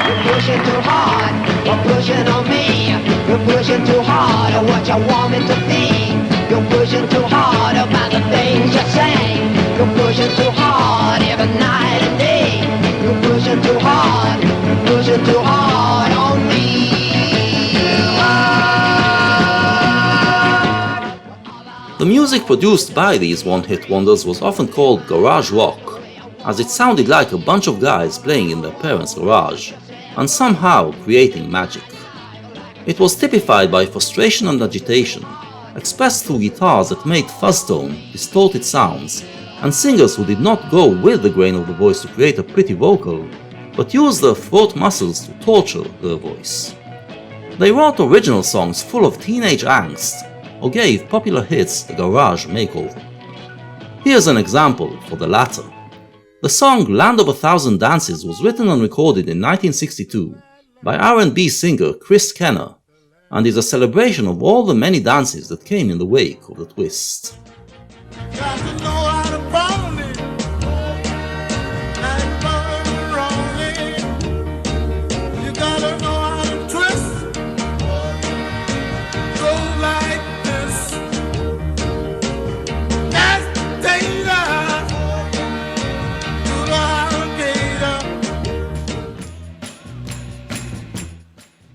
You're pushing too hard, you're pushing on me. You're pushing too hard on what you want me to be. You're pushing too hard about the things you say. You're pushing too hard every night and day. You're pushing too hard on me. The music produced by these one-hit wonders was often called garage rock, as it sounded like a bunch of guys playing in their parents' garage, and somehow creating magic. It was typified by frustration and agitation, expressed through guitars that made fuzz-tone, distorted sounds, and singers who did not go with the grain of the voice to create a pretty vocal, but used their throat muscles to torture their voice. They wrote original songs full of teenage angst, or gave popular hits a garage makeover. Here's an example for the latter. The song Land of a Thousand Dances was written and recorded in 1962 by R&B singer Chris Kenner, and is a celebration of all the many dances that came in the wake of the twist.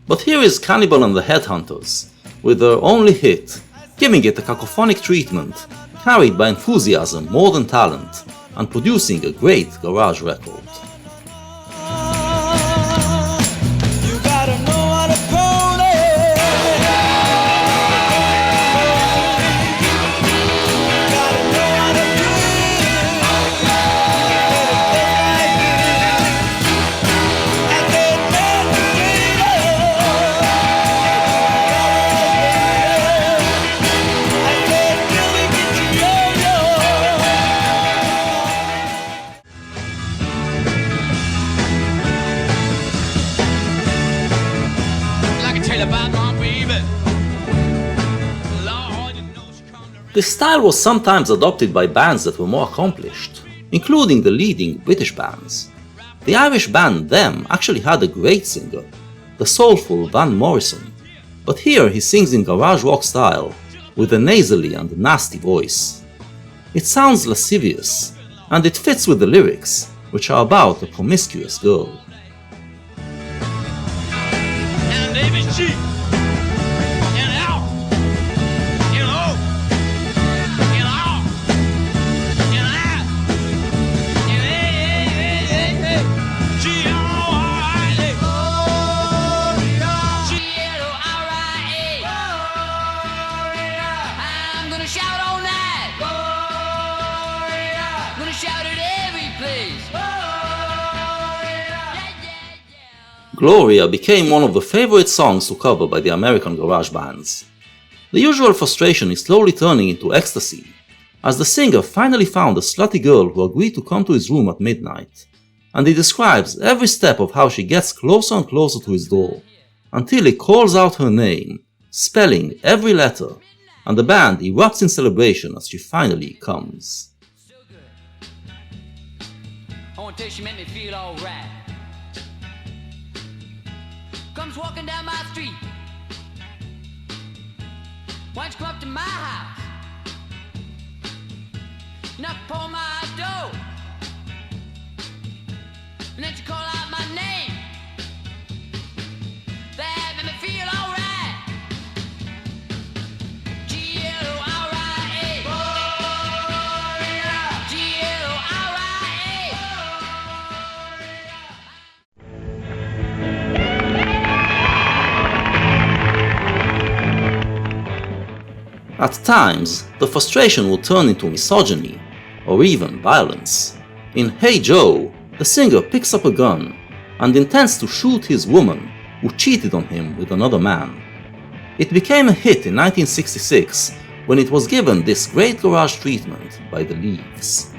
But here is Cannibal and the Headhunters, with their only hit, giving it a cacophonic treatment carried by enthusiasm more than talent, and producing a great garage record. This style was sometimes adopted by bands that were more accomplished, including the leading British bands. The Irish band Them actually had a great singer, the soulful Van Morrison, but here he sings in garage rock style, with a nasally and nasty voice. It sounds lascivious, and it fits with the lyrics, which are about a promiscuous girl. Gloria became one of the favorite songs to cover by the American garage bands. The usual frustration is slowly turning into ecstasy, as the singer finally found a slutty girl who agreed to come to his room at midnight, and he describes every step of how she gets closer and closer to his door, until he calls out her name, spelling every letter, and the band erupts in celebration as she finally comes. I want to tell you, she made me feel alright. Comes walking down my street. Why don't you come up to my house? Knock upon my door. And then you call out my name. That made me feel alright. G-L-O-R-I-A. G-L-O-R-I-A. At times, the frustration would turn into misogyny, or even violence. In Hey Joe, the singer picks up a gun and intends to shoot his woman who cheated on him with another man. It became a hit in 1966 when it was given this great garage treatment by the Leaves.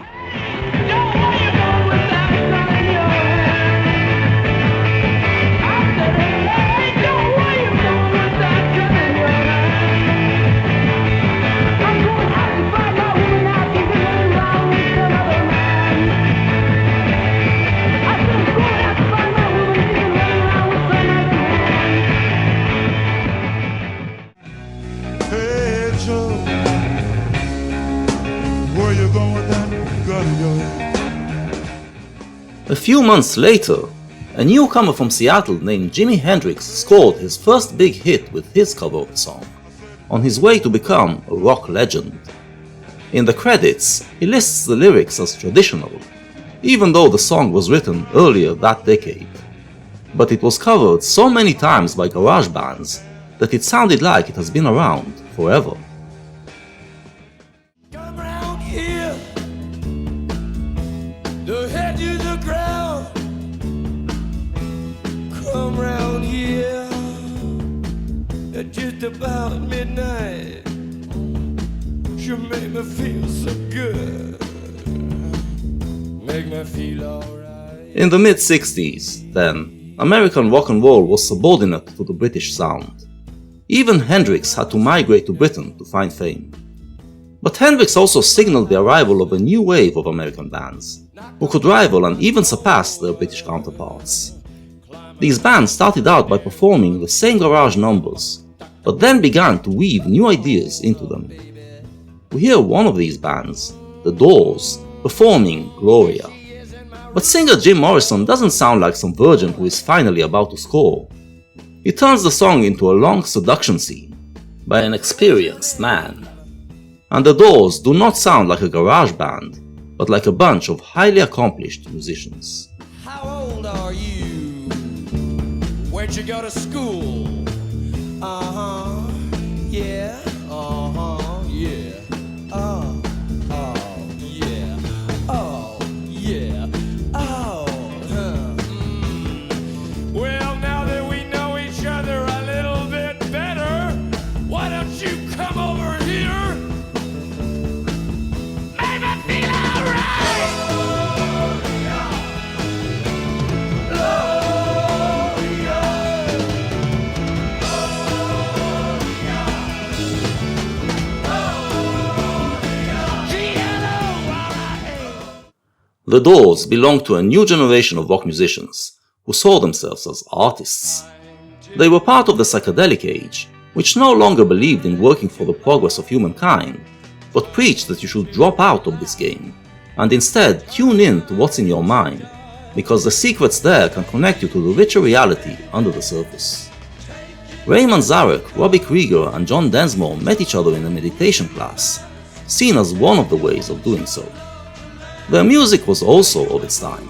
A few months later, a newcomer from Seattle named Jimi Hendrix scored his first big hit with his cover of the song, on his way to become a rock legend. In the credits, he lists the lyrics as traditional, even though the song was written earlier that decade. But it was covered so many times by garage bands that it sounded like it has been around forever. The head to the ground. Come round here at just about midnight. You make me feel so good. Make me feel alright. In the mid-60s, then, American rock and roll was subordinate to the British sound. Even Hendrix had to migrate to Britain to find fame. But Hendrix also signaled the arrival of a new wave of American bands, who could rival and even surpass their British counterparts. These bands started out by performing the same garage numbers, but then began to weave new ideas into them. We hear one of these bands, The Doors, performing Gloria. But singer Jim Morrison doesn't sound like some virgin who is finally about to score. He turns the song into a long seduction scene, by an experienced man. And the Doors do not sound like a garage band, but like a bunch of highly accomplished musicians. How old are you? Where'd you go to school? Uh-huh, yeah, uh-huh, yeah, oh, yeah, oh, yeah, oh, Well, now that we know each other a little bit better, why don't you come over here? Make me feel alright! The Doors belong to a new generation of rock musicians who saw themselves as artists. They were part of the psychedelic age, which no longer believed in working for the progress of humankind, but preached that you should drop out of this game, and instead tune in to what's in your mind, because the secrets there can connect you to the richer reality under the surface. Ray Manzarek, Robbie Krieger, and John Densmore met each other in a meditation class, seen as one of the ways of doing so. Their music was also of its time.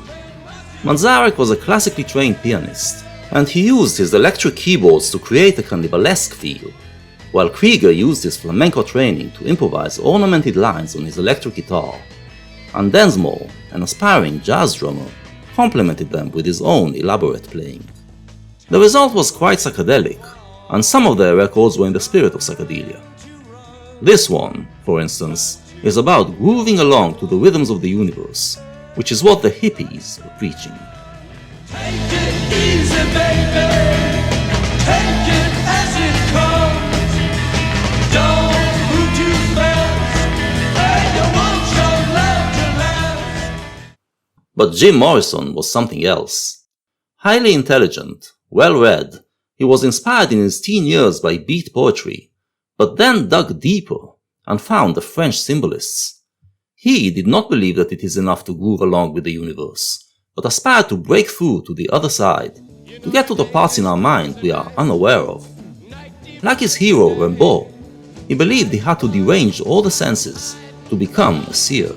Manzarek was a classically trained pianist, and he used his electric keyboards to create a cannibalesque feel, while Krieger used his flamenco training to improvise ornamented lines on his electric guitar, and Densmore, an aspiring jazz drummer, complemented them with his own elaborate playing. The result was quite psychedelic, and some of their records were in the spirit of psychedelia. This one, for instance, is about grooving along to the rhythms of the universe, which is what the hippies were preaching. Take it easy, baby. Take it as it comes. Don't move too fast. And you want your love to last. But Jim Morrison was something else. Highly intelligent, well-read, he was inspired in his teen years by beat poetry, but then dug deeper and found the French symbolists. He did not believe that it is enough to groove along with the universe, but aspired to break through to the other side, to get to the parts in our mind we are unaware of. Like his hero Rimbaud, he believed he had to derange all the senses to become a seer.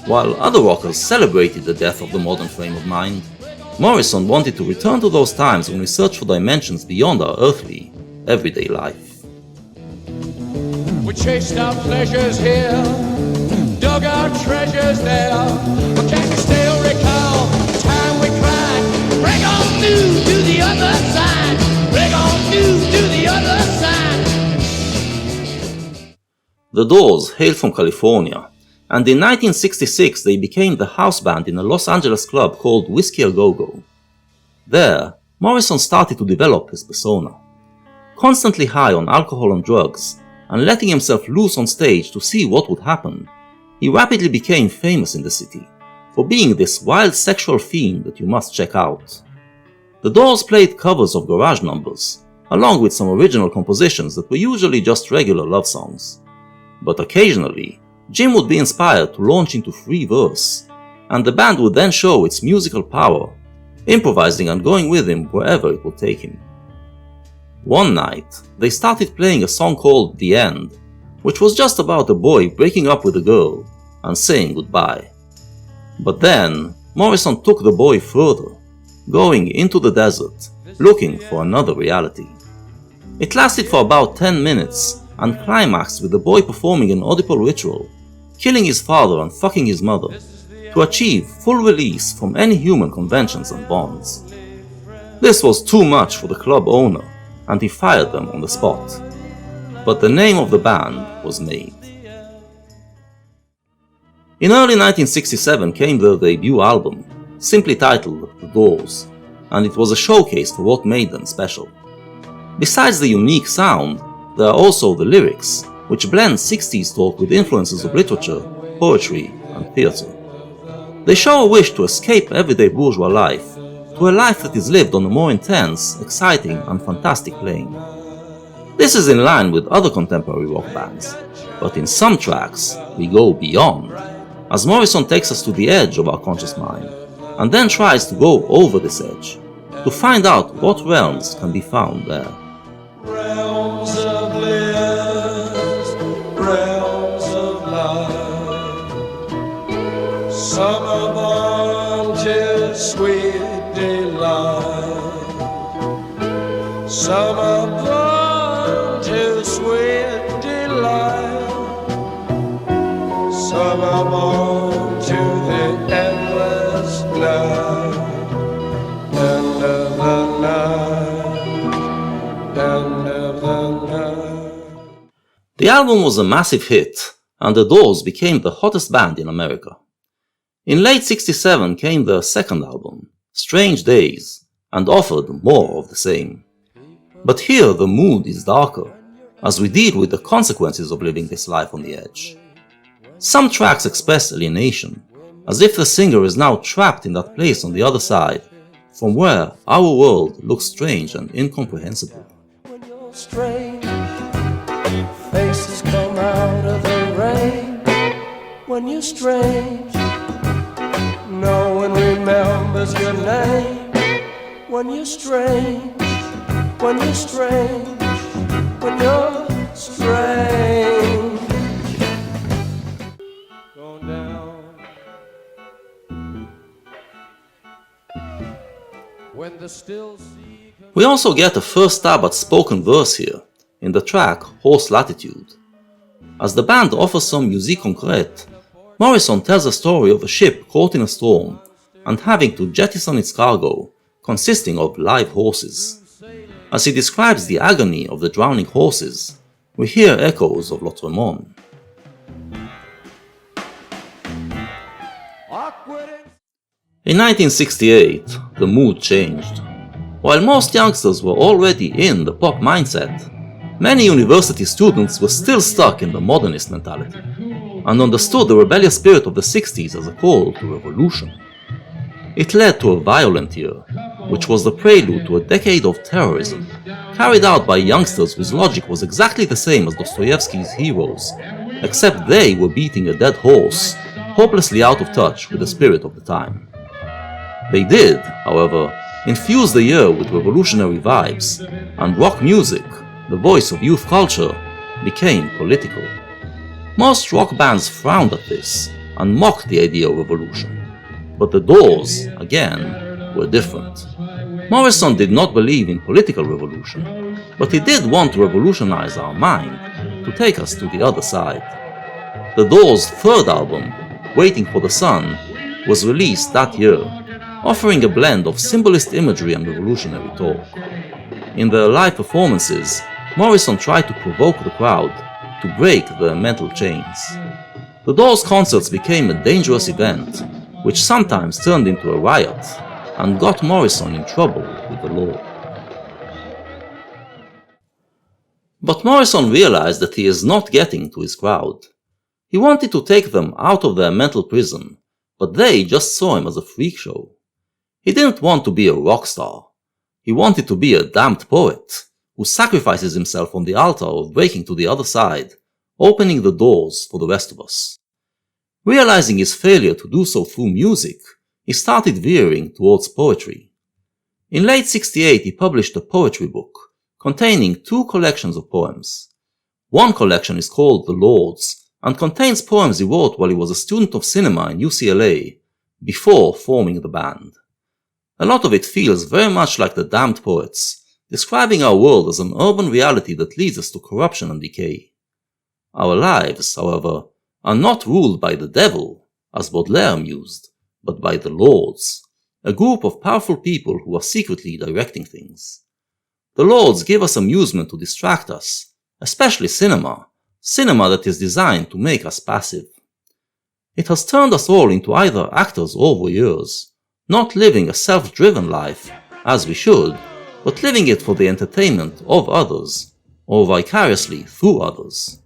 While other rockers celebrated the death of the modern frame of mind, Morrison wanted to return to those times when we search for dimensions beyond our earthly, everyday life. We chased our pleasures here, dug our treasures there. But can you still recall the time we cried? Bring on new to the other side. Bring on new to the other side. The Doors hail from California, and in 1966 they became the house band in a Los Angeles club called Whiskey A Go-Go. There, Morrison started to develop his persona. Constantly high on alcohol and drugs, and letting himself loose on stage to see what would happen, he rapidly became famous in the city for being this wild sexual fiend that you must check out. The Doors played covers of garage numbers, along with some original compositions that were usually just regular love songs. But occasionally, Jim would be inspired to launch into free verse, and the band would then show its musical power, improvising and going with him wherever it would take him. One night, they started playing a song called The End, which was just about a boy breaking up with a girl and saying goodbye. But then, Morrison took the boy further, going into the desert, looking for another reality. It lasted for about 10 minutes and climaxed with the boy performing an Oedipal ritual, killing his father and fucking his mother, to achieve full release from any human conventions and bonds. This was too much for the club owner, and he fired them on the spot. But the name of the band was made. In early 1967 came their debut album, simply titled The Doors, and it was a showcase for what made them special. Besides the unique sound, there are also the lyrics, which blend 60s talk with influences of literature, poetry, and theatre. They show a wish to escape everyday bourgeois life, to a life that is lived on a more intense, exciting, and fantastic plane. This is in line with other contemporary rock bands, but in some tracks we go beyond, as Morrison takes us to the edge of our conscious mind, and then tries to go over this edge, to find out what realms can be found there. Realms of boundless realms of life. Some are born to sweet delight. Some are born to sweet delight. Some are born to the endless night. End of the night. End of the night. The album was a massive hit, and the Doors became the hottest band in America. In late '67 came their second album, Strange Days, and offered more of the same. But here the mood is darker, as we deal with the consequences of living this life on the edge. Some tracks express alienation, as if the singer is now trapped in that place on the other side, from where our world looks strange and incomprehensible. When you're strange, faces come out of the rain. When you're strange, no one remembers your name. When you're strange, when you're strange, when you're strange. Going down. When the still sea comes. We also get a first stab at spoken verse here, in the track Horse Latitude. As the band offers some musique concrète, Morrison tells a story of a ship caught in a storm and having to jettison its cargo, consisting of live horses. As he describes the agony of the drowning horses, we hear echoes of Lautréamont. In 1968, the mood changed. While most youngsters were already in the pop mindset, many university students were still stuck in the modernist mentality, and understood the rebellious spirit of the 60s as a call to revolution. It led to a violent year, which was the prelude to a decade of terrorism, carried out by youngsters whose logic was exactly the same as Dostoevsky's heroes, except they were beating a dead horse, hopelessly out of touch with the spirit of the time. They did, however, infuse the year with revolutionary vibes, and rock music, the voice of youth culture, became political. Most rock bands frowned at this and mocked the idea of revolution. But the Doors, again, were different. Morrison did not believe in political revolution, but he did want to revolutionize our mind, to take us to the other side. The Doors' third album, Waiting for the Sun, was released that year, offering a blend of symbolist imagery and revolutionary talk. In their live performances, Morrison tried to provoke the crowd to break their mental chains. The Doors concerts became a dangerous event, which sometimes turned into a riot and got Morrison in trouble with the law. But Morrison realized that he is not getting to his crowd. He wanted to take them out of their mental prison, but they just saw him as a freak show. He didn't want to be a rock star. He wanted to be a damned poet, who sacrifices himself on the altar of breaking to the other side, opening the doors for the rest of us. Realizing his failure to do so through music, he started veering towards poetry. In late '68 he published a poetry book, containing 2 collections of poems. One collection is called The Lords, and contains poems he wrote while he was a student of cinema in UCLA, before forming the band. A lot of it feels very much like The Damned Poets, describing our world as an urban reality that leads us to corruption and decay. Our lives, however, are not ruled by the devil, as Baudelaire mused, but by the Lords, a group of powerful people who are secretly directing things. The Lords give us amusement to distract us, especially cinema that is designed to make us passive. It has turned us all into either actors or voyeurs, not living a self-driven life, as we should, but living it for the entertainment of others, or vicariously through others.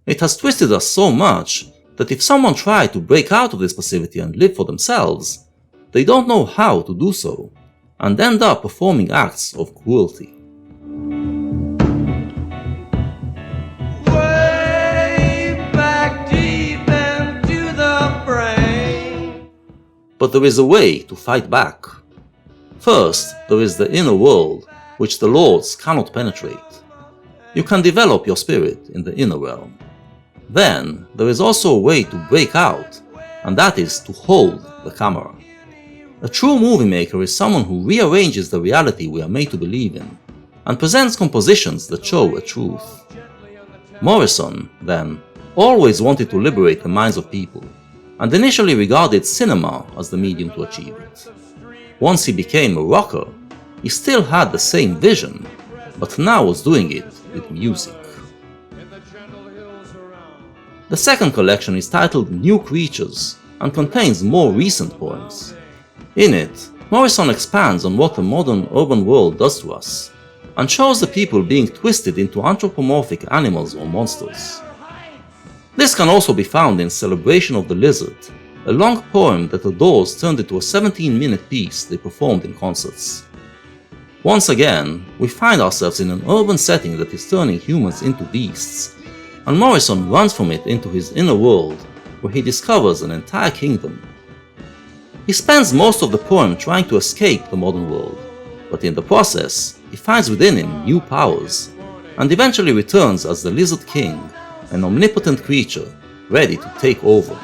It has twisted us so much that if someone tried to break out of this passivity and live for themselves, they don't know how to do so, and end up performing acts of cruelty. Way back deep into the brain. But there is a way to fight back. First, there is the inner world, which the Lords cannot penetrate. you can develop your spirit in the inner realm. Then, there is also a way to break out, and that is to hold the camera. A true movie maker is someone who rearranges the reality we are made to believe in, and presents compositions that show a truth. Morrison, then, always wanted to liberate the minds of people, and initially regarded cinema as the medium to achieve it. Once he became a rocker, he still had the same vision, but now was doing it with music. The second collection is titled New Creatures and contains more recent poems. In it, Morrison expands on what the modern urban world does to us, and shows the people being twisted into anthropomorphic animals or monsters. This can also be found in Celebration of the Lizard, a long poem that the Doors turned into a 17-minute piece they performed in concerts. Once again, we find ourselves in an urban setting that is turning humans into beasts, and Morrison runs from it into his inner world, where he discovers an entire kingdom. He spends most of the poem trying to escape the modern world, but in the process, he finds within him new powers, and eventually returns as the Lizard King, an omnipotent creature ready to take over.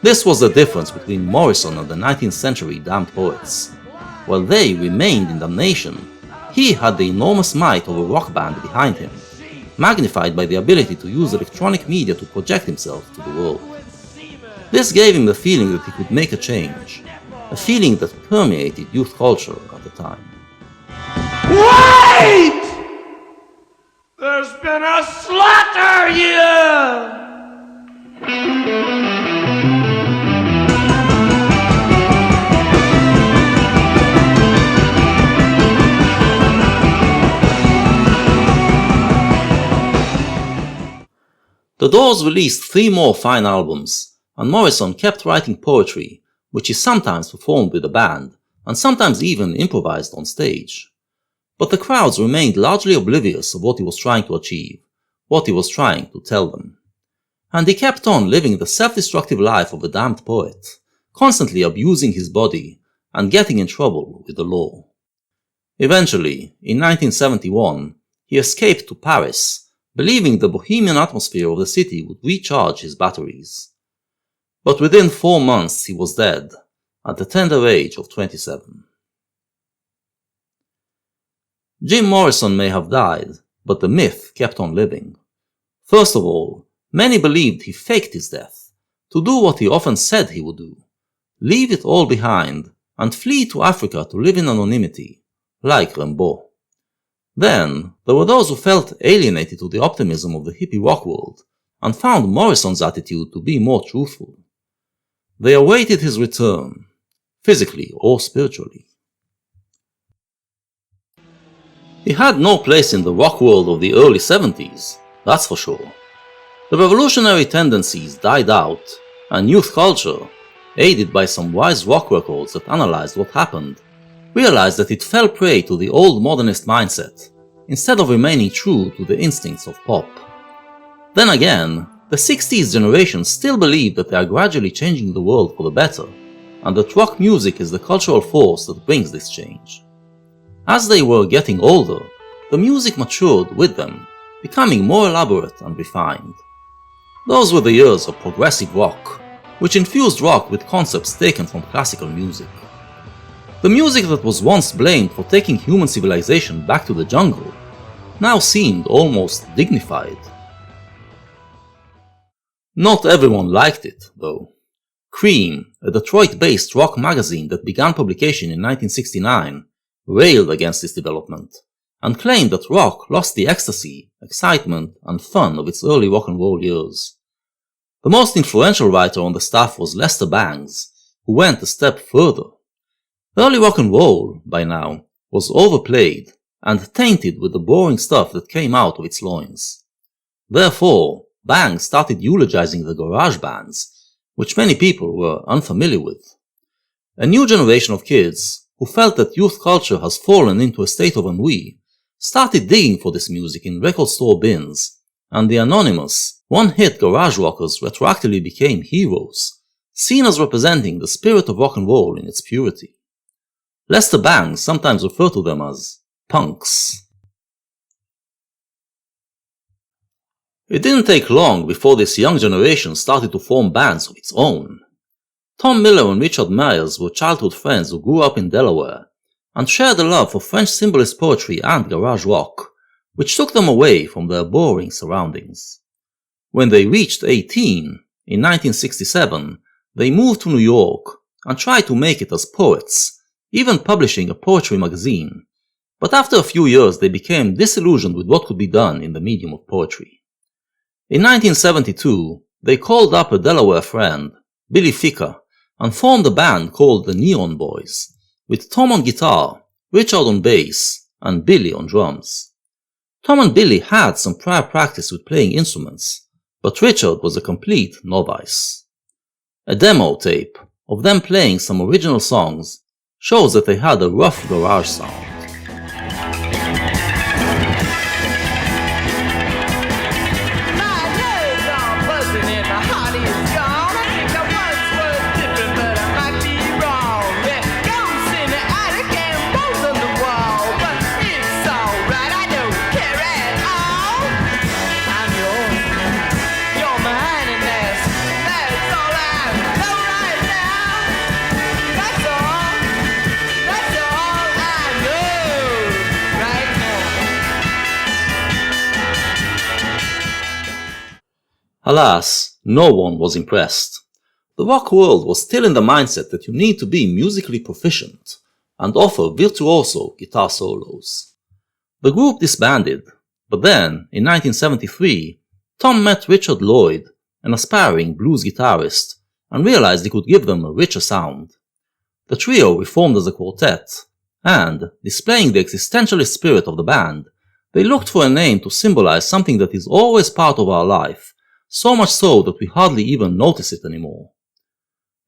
This was the difference between Morrison and the 19th century damned poets. While they remained in damnation, he had the enormous might of a rock band behind him, magnified by the ability to use electronic media to project himself to the world. This gave him the feeling that he could make a change, a feeling that permeated youth culture at the time. Wait! There's been a slaughter here! The Doors released 3 more fine albums, and Morrison kept writing poetry, which he sometimes performed with a band, and sometimes even improvised on stage. But the crowds remained largely oblivious of what he was trying to achieve, what he was trying to tell them. And he kept on living the self-destructive life of a damned poet, constantly abusing his body and getting in trouble with the law. Eventually, in 1971, he escaped to Paris, believing the bohemian atmosphere of the city would recharge his batteries. But within 4 months he was dead, at the tender age of 27. Jim Morrison may have died, but the myth kept on living. First of all, many believed he faked his death, to do what he often said he would do, leave it all behind and flee to Africa to live in anonymity, like Rimbaud. Then, there were those who felt alienated to the optimism of the hippie rock world, and found Morrison's attitude to be more truthful. They awaited his return, physically or spiritually. He had no place in the rock world of the early 70s, that's for sure. The revolutionary tendencies died out, and youth culture, aided by some wise rock records that analyzed what happened, realized that it fell prey to the old modernist mindset, instead of remaining true to the instincts of pop. Then again, the 60s generation still believed that they are gradually changing the world for the better, and that rock music is the cultural force that brings this change. As they were getting older, the music matured with them, becoming more elaborate and refined. Those were the years of progressive rock, which infused rock with concepts taken from classical music. The music that was once blamed for taking human civilization back to the jungle now seemed almost dignified. Not everyone liked it, though. Cream, a Detroit-based rock magazine that began publication in 1969, railed against this development, and claimed that rock lost the ecstasy, excitement, and fun of its early rock and roll years. The most influential writer on the staff was Lester Bangs, who went a step further. Early rock and roll, by now, was overplayed and tainted with the boring stuff that came out of its loins. Therefore, Bangs started eulogizing the garage bands, which many people were unfamiliar with. A new generation of kids, who felt that youth culture has fallen into a state of ennui, started digging for this music in record store bins, and the anonymous, one-hit garage rockers retroactively became heroes, seen as representing the spirit of rock and roll in its purity. Lester Bangs sometimes referred to them as punks. It didn't take long before this young generation started to form bands of its own. Tom Miller and Richard Myers were childhood friends who grew up in Delaware and shared a love for French symbolist poetry and garage rock, which took them away from their boring surroundings. When they reached 18, in 1967, they moved to New York and tried to make it as poets, even publishing a poetry magazine, but after a few years they became disillusioned with what could be done in the medium of poetry. In 1972, they called up a Delaware friend, Billy Ficker, and formed a band called the Neon Boys, with Tom on guitar, Richard on bass, and Billy on drums. Tom and Billy had some prior practice with playing instruments, but Richard was a complete novice. A demo tape of them playing some original songs shows that they had a rough garage sound. Alas, no one was impressed. The rock world was still in the mindset that you need to be musically proficient and offer virtuoso guitar solos. The group disbanded, but then, in 1973, Tom met Richard Lloyd, an aspiring blues guitarist, and realized he could give them a richer sound. The trio reformed as a quartet, and, displaying the existentialist spirit of the band, they looked for a name to symbolize something that is always part of our life, so much so that we hardly even notice it anymore.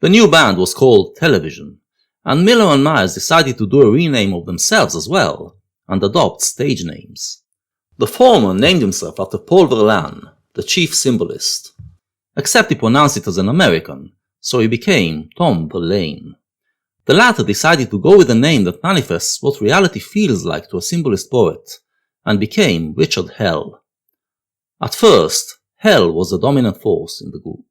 The new band was called Television, and Miller and Myers decided to do a rename of themselves as well, and adopt stage names. The former named himself after Paul Verlaine, the chief symbolist, except he pronounced it as an American, so he became Tom Verlaine. The latter decided to go with a name that manifests what reality feels like to a symbolist poet, and became Richard Hell. At first, Hell was the dominant force in the group.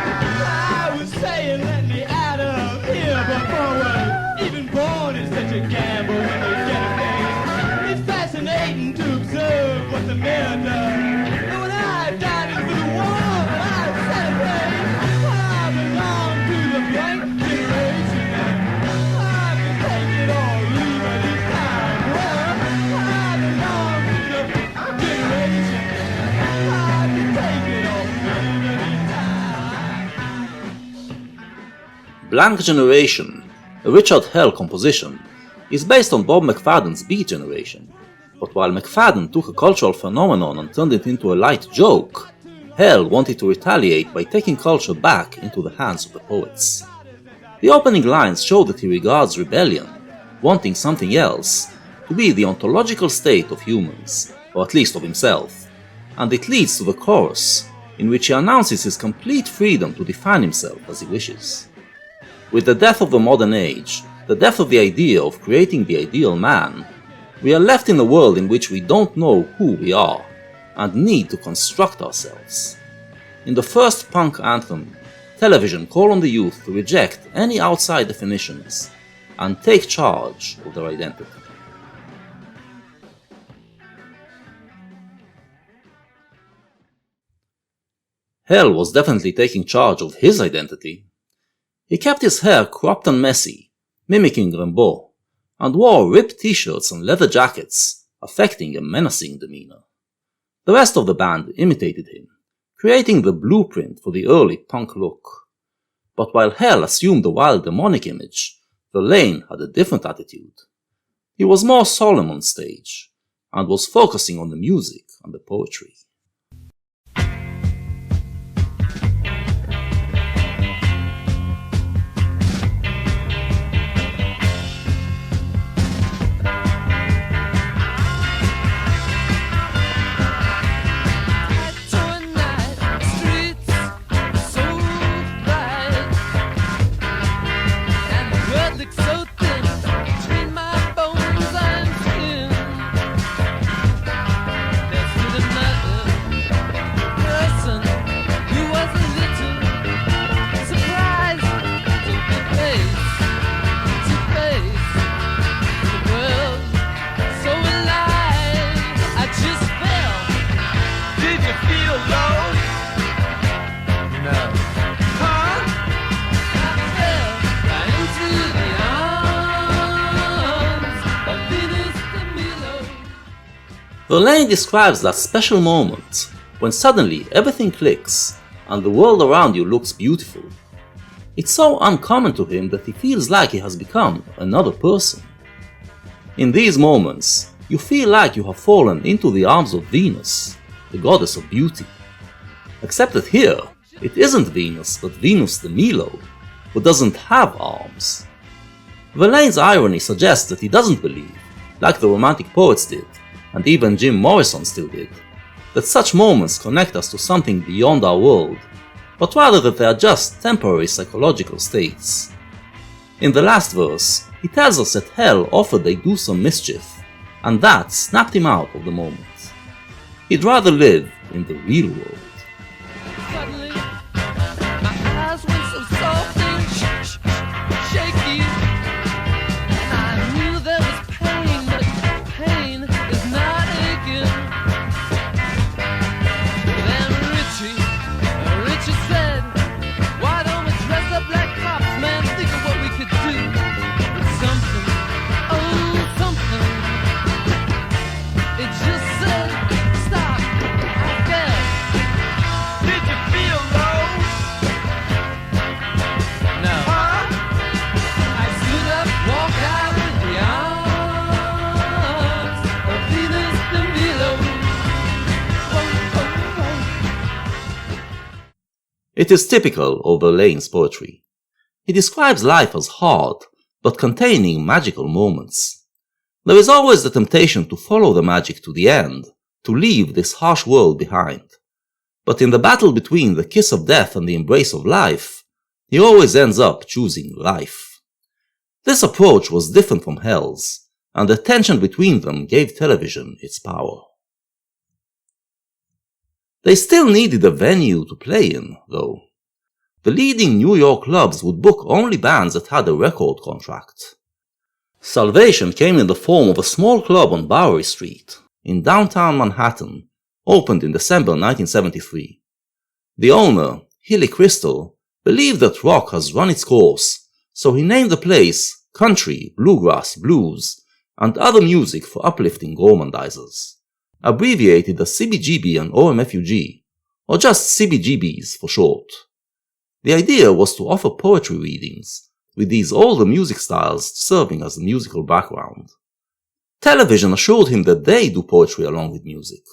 I was saying, let me out of here before we're even born is such a gamble when they get a face. It's fascinating to observe what the mayor does. And when I died into the wall, I celebrate. I belong to the blank generation. I can take it or leave it this time. Well, I belong to the generation. I can take it or leave it this time. Blank Generation, a Richard Hell composition, is based on Bob McFadden's Beat Generation, but while McFadden took a cultural phenomenon and turned it into a light joke, Hell wanted to retaliate by taking culture back into the hands of the poets. The opening lines show that he regards rebellion, wanting something else, to be the ontological state of humans, or at least of himself, and it leads to the chorus, in which he announces his complete freedom to define himself as he wishes. With the death of the modern age, the death of the idea of creating the ideal man, we are left in a world in which we don't know who we are, and need to construct ourselves. In the first punk anthem, Television call on the youth to reject any outside definitions, and take charge of their identity. Hell was definitely taking charge of his identity. He kept his hair cropped and messy, mimicking Rimbaud, and wore ripped t-shirts and leather jackets, affecting a menacing demeanor. The rest of the band imitated him, creating the blueprint for the early punk look. But while Hell assumed a wild demonic image, Verlaine had a different attitude. He was more solemn on stage, and was focusing on the music and the poetry. So feel low? No. Huh? I fell right into the arms of Venus de Milo. Verlaine describes that special moment when suddenly everything clicks and the world around you looks beautiful. It's so uncommon to him that he feels like he has become another person. In these moments, you feel like you have fallen into the arms of Venus, the goddess of beauty. Except that here, it isn't Venus but Venus de Milo, who doesn't have arms. Verlaine's irony suggests that he doesn't believe, like the Romantic poets did, and even Jim Morrison still did, that such moments connect us to something beyond our world, but rather that they are just temporary psychological states. In the last verse, he tells us that hell offered they do some mischief, and that snapped him out of the moment. He'd rather live in the real world. Suddenly, my eyes went so soft and shaky, and I knew there was pain, but pain is not aching. Then Richie said, "Why don't we dress up like cops, man? Think of what we could do with something, oh something." It just said, "Stop." I fell. Did you feel low? No. Huh? I stood up, walked out in the arms of Venus de Milo. Whoa, whoa, whoa. It is typical of Verlaine's poetry. He describes life as hard, but containing magical moments. There is always the temptation to follow the magic to the end, to leave this harsh world behind. But in the battle between the kiss of death and the embrace of life, he always ends up choosing life. This approach was different from Hell's, and the tension between them gave television its power. They still needed a venue to play in, though. The leading New York clubs would book only bands that had a record contract. Salvation came in the form of a small club on Bowery Street, in downtown Manhattan, opened in December 1973. The owner, Hilly Crystal, believed that rock has run its course, so he named the place Country, Bluegrass, Blues, and other music for uplifting gormandizers, abbreviated as CBGB and OMFUG, or just CBGBs for short. The idea was to offer poetry readings, with these older music styles serving as a musical background. Television assured him that they do poetry along with music,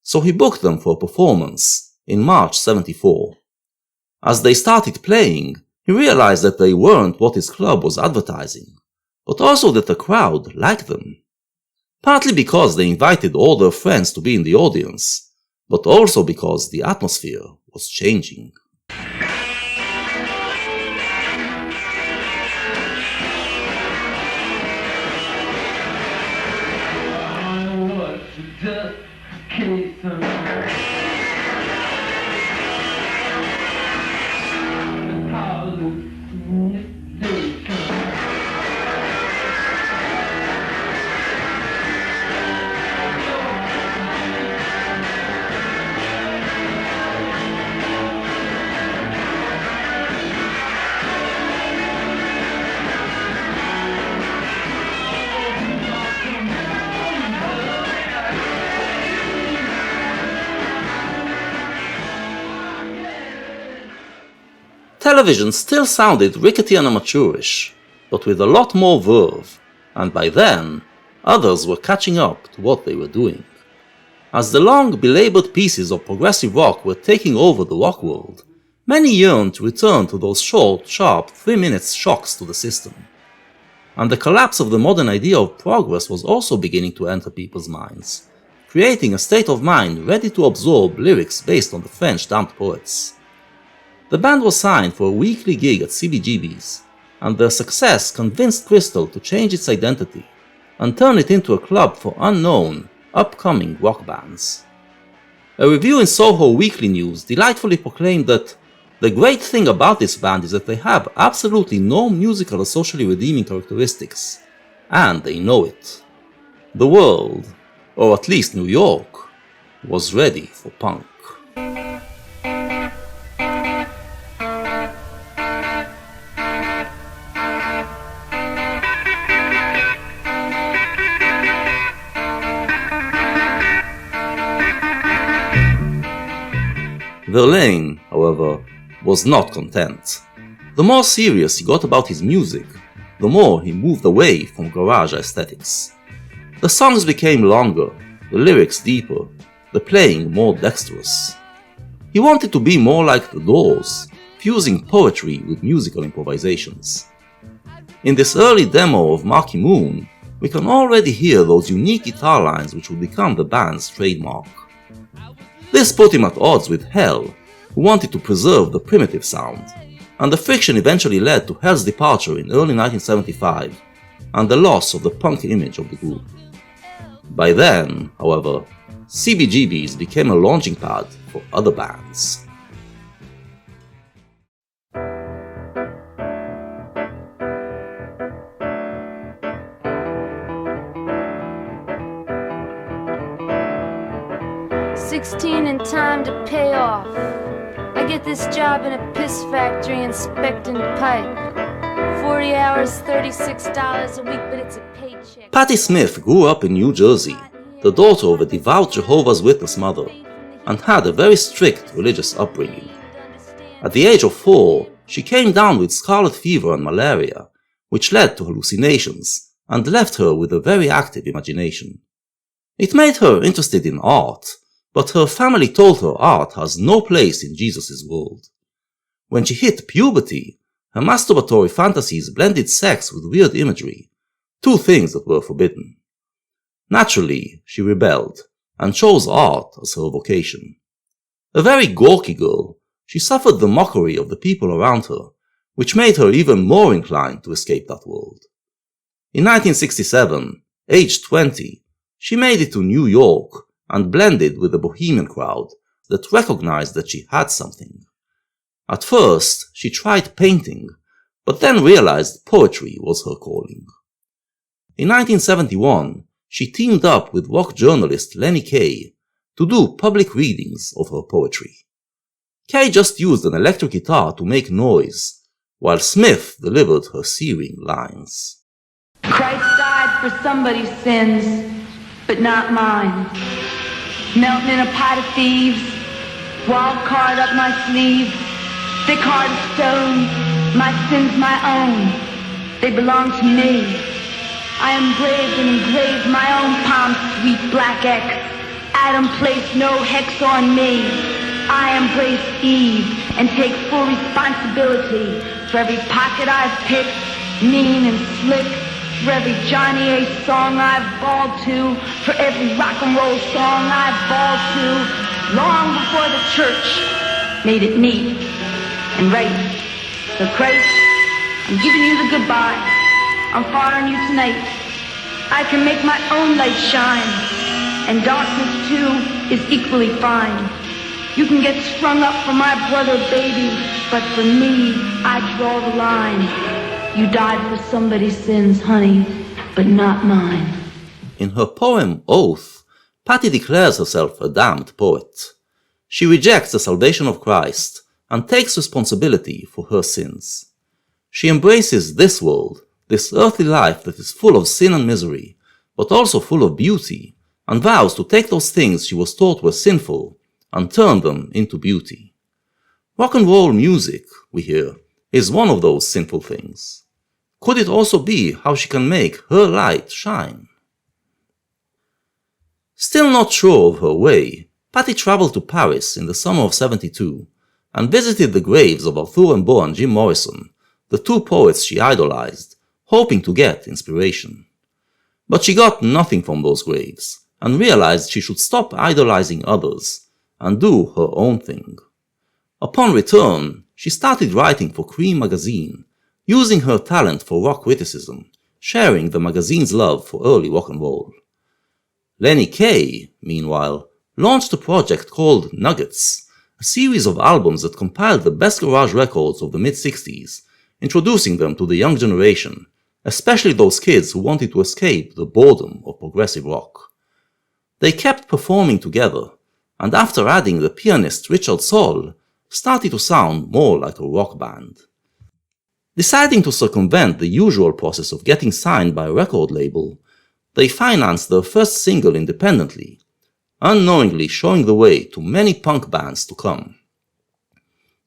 so he booked them for a performance in March '74. As they started playing, he realized that they weren't what his club was advertising, but also that the crowd liked them. Partly because they invited all their friends to be in the audience, but also because the atmosphere was changing. Television still sounded rickety and amateurish, but with a lot more verve, and by then, others were catching up to what they were doing. As the long, belabored pieces of progressive rock were taking over the rock world, many yearned to return to those short, sharp 3-minute shocks to the system. And the collapse of the modern idea of progress was also beginning to enter people's minds, creating a state of mind ready to absorb lyrics based on the French damned poets. The band was signed for a weekly gig at CBGB's, and their success convinced Crystal to change its identity and turn it into a club for unknown, upcoming rock bands. A review in Soho Weekly News delightfully proclaimed that the great thing about this band is that they have absolutely no musical or socially redeeming characteristics, and they know it. The world, or at least New York, was ready for punk. Verlaine, however, was not content. The more serious he got about his music, the more he moved away from garage aesthetics. The songs became longer, the lyrics deeper, the playing more dexterous. He wanted to be more like The Doors, fusing poetry with musical improvisations. In this early demo of Marquee Moon, we can already hear those unique guitar lines which would become the band's trademark. This put him at odds with Hell, who wanted to preserve the primitive sound, and the friction eventually led to Hell's departure in early 1975 and the loss of the punk image of the group. By then, however, CBGBs became a launching pad for other bands. And time to pay off. I get this job in a piss factory inspecting pipe. 40 hours, $36 a week, but it's a paycheck. Patti Smith grew up in New Jersey, the daughter of a devout Jehovah's Witness mother, and had a very strict religious upbringing. At the age of 4, she came down with scarlet fever and malaria, which led to hallucinations and left her with a very active imagination. It made her interested in art, but her family told her art has no place in Jesus' world. When she hit puberty, her masturbatory fantasies blended sex with weird imagery, two things that were forbidden. Naturally, she rebelled, and chose art as her vocation. A very gawky girl, she suffered the mockery of the people around her, which made her even more inclined to escape that world. In 1967, aged 20, she made it to New York, and blended with the bohemian crowd that recognized that she had something. At first, she tried painting, but then realized poetry was her calling. In 1971, she teamed up with rock journalist Lenny Kaye to do public readings of her poetry. Kaye just used an electric guitar to make noise, while Smith delivered her searing lines. Christ died for somebody's sins, but not mine. Melting in a pot of thieves, wild card up my sleeve, thick heart of stone, my sins my own, they belong to me. I engraved and engraved my own palm's sweet black X. Adam placed no hex on me. I embrace Eve and take full responsibility for every pocket I've picked, mean and slick, for every Johnny A song I've bawled to, for every rock and roll song I've bawled to, long before the church made it neat and right. So Christ, I'm giving you the goodbye. I'm following you tonight. I can make my own light shine, and darkness too is equally fine. You can get strung up for my brother, baby, but for me, I draw the line. You died for somebody's sins, honey, but not mine. In her poem Oath, Patti declares herself a damned poet. She rejects the salvation of Christ and takes responsibility for her sins. She embraces this world, this earthly life that is full of sin and misery, but also full of beauty, and vows to take those things she was taught were sinful and turn them into beauty. Rock and roll music, we hear, is one of those sinful things. Could it also be how she can make her light shine? Still not sure of her way, Patti traveled to Paris in the summer of '72 and visited the graves of Arthur Rimbaud and Jim Morrison, the two poets she idolized, hoping to get inspiration. But she got nothing from those graves and realized she should stop idolizing others and do her own thing. Upon return, she started writing for Cream magazine, using her talent for rock criticism, sharing the magazine's love for early rock and roll. Lenny Kaye, meanwhile, launched a project called Nuggets, a series of albums that compiled the best garage records of the mid-60s, introducing them to the young generation, especially those kids who wanted to escape the boredom of progressive rock. They kept performing together, and after adding the pianist Richard Soll, started to sound more like a rock band. Deciding to circumvent the usual process of getting signed by a record label, they financed their first single independently, unknowingly showing the way to many punk bands to come.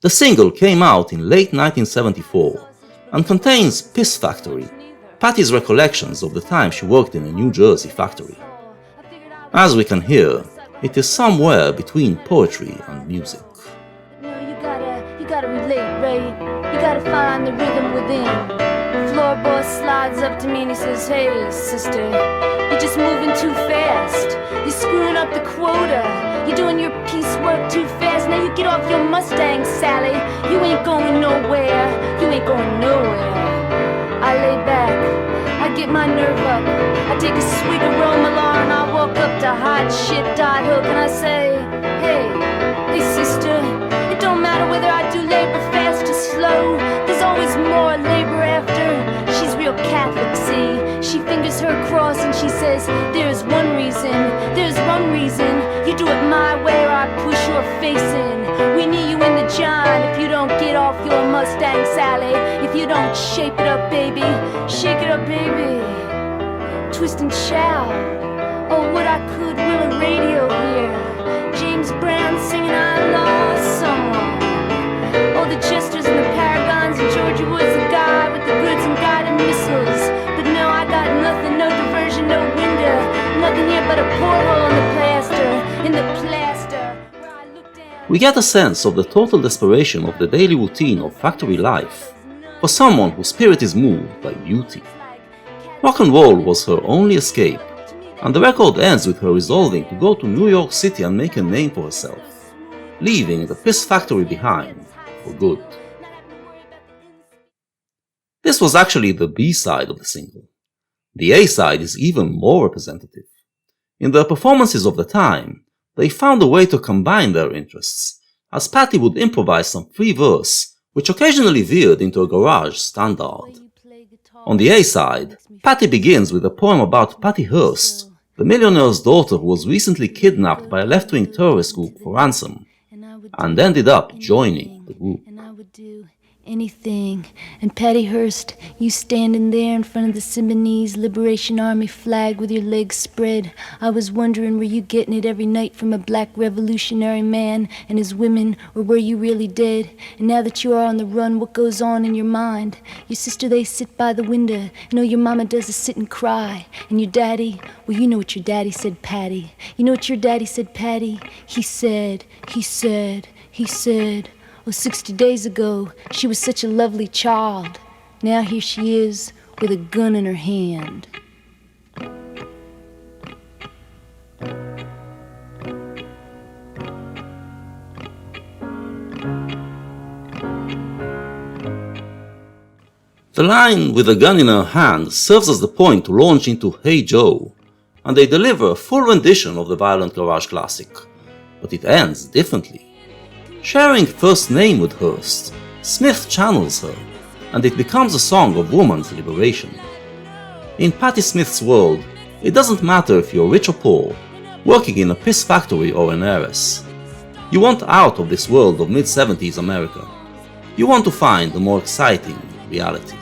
The single came out in late 1974 and contains Piss Factory, Patti's recollections of the time she worked in a New Jersey factory. As we can hear, it is somewhere between poetry and music. You gotta relate, right? You gotta find the rhythm within. Floor boss slides up to me and he says, "Hey, sister, you're just moving too fast. You're screwing up the quota. You're doing your piecework too fast. Now you get off your Mustang, Sally. You ain't going nowhere. You ain't going nowhere." I lay back, I get my nerve up, I take a swig of Romalar and I walk up to hot shit Dot Hook and I say, hey sister, it don't matter whether I do labor fast or slow, there's always more labor after. She's real Catholic, see, she fingers her cross and she says, there's one reason, you do it my way or I push your face in. We need you in the John if you don't get off your Mustang, Sally. If you don't shape it up, baby. Shake it up, baby. Twist and shout. Oh, what I could will a radio hear. James Brown singing I lost someone. Oh, the jesters and the paragons and Georgia Woods, the guy with the goods and guided missiles. But no, I got nothing, no diversion, no window. Nothing here but a porthole in the plaster, We get a sense of the total desperation of the daily routine of factory life for someone whose spirit is moved by beauty. Rock and roll was her only escape, and the record ends with her resolving to go to New York City and make a name for herself, leaving the Piss Factory behind for good. This was actually the B-side of the single. The A-side is even more representative. In their performances of the time, they found a way to combine their interests, as Patti would improvise some free verse, which occasionally veered into a garage standard. On the A-side, Patti begins with a poem about Patty Hearst, the millionaire's daughter who was recently kidnapped by a left-wing terrorist group for ransom, and ended up joining the group. Anything. And Patty Hearst, you standing there in front of the Symbionese Liberation Army flag with your legs spread. I was wondering, were you getting it every night from a black revolutionary man and his women, or were you really dead? And now that you are on the run, what goes on in your mind? Your sister, they sit by the window. You know your mama does is sit and cry. And your daddy, well, you know what your daddy said, Patty. You know what your daddy said, Patty? He said, oh, 60 days ago, she was such a lovely child. Now here she is, with a gun in her hand. The line "with a gun in her hand" serves as the point to launch into Hey Joe, and they deliver a full rendition of the violent garage classic, but it ends differently. Sharing first name with Hearst, Smith channels her, and it becomes a song of woman's liberation. In Patti Smith's world, it doesn't matter if you're rich or poor, working in a piss factory or an heiress. You want out of this world of mid-70s America. You want to find a more exciting reality.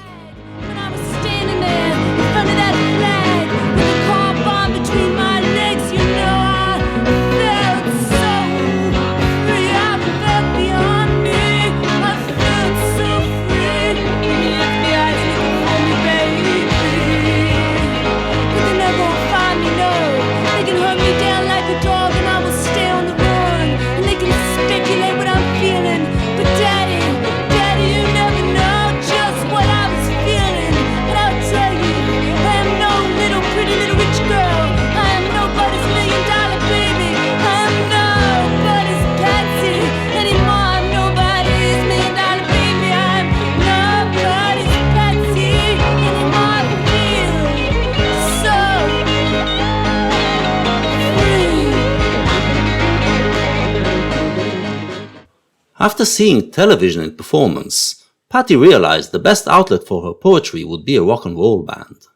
After seeing television in performance, Patti realized the best outlet for her poetry would be a rock and roll band.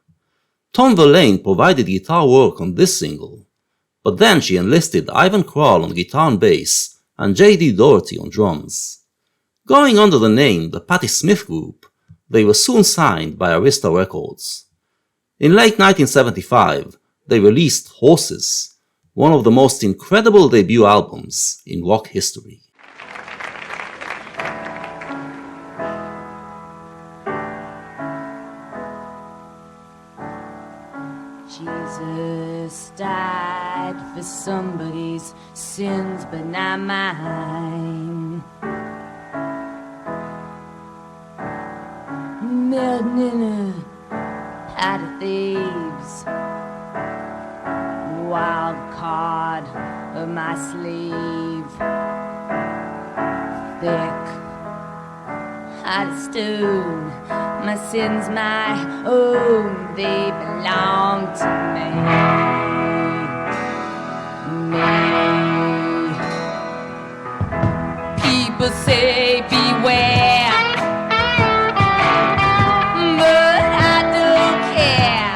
Tom Verlaine provided guitar work on this single, but then she enlisted Ivan Kral on guitar and bass and J.D. Doherty on drums. Going under the name the Patti Smith Group, they were soon signed by Arista Records. In late 1975, they released Horses, one of the most incredible debut albums in rock history. Jesus died for somebody's sins, but not mine. Melting in a pot of thieves, wild card of my sleeve, thick, hot as stone. My sins, my own, they belong to me. People say beware, but I don't care.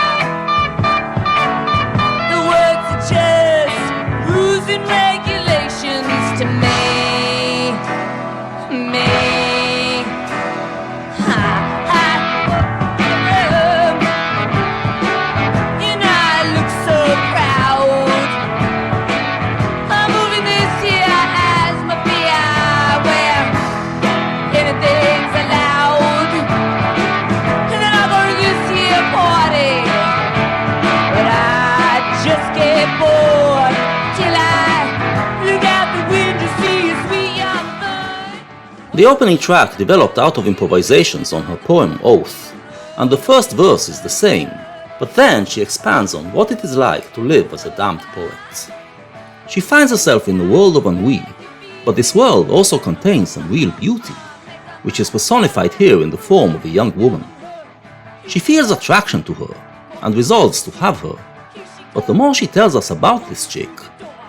The words are just rules and regulations to me. The opening track developed out of improvisations on her poem Oath, and the first verse is the same, but then she expands on what it is like to live as a damned poet. She finds herself in a world of ennui, but this world also contains some real beauty, which is personified here in the form of a young woman. She feels attraction to her, and resolves to have her, but the more she tells us about this chick,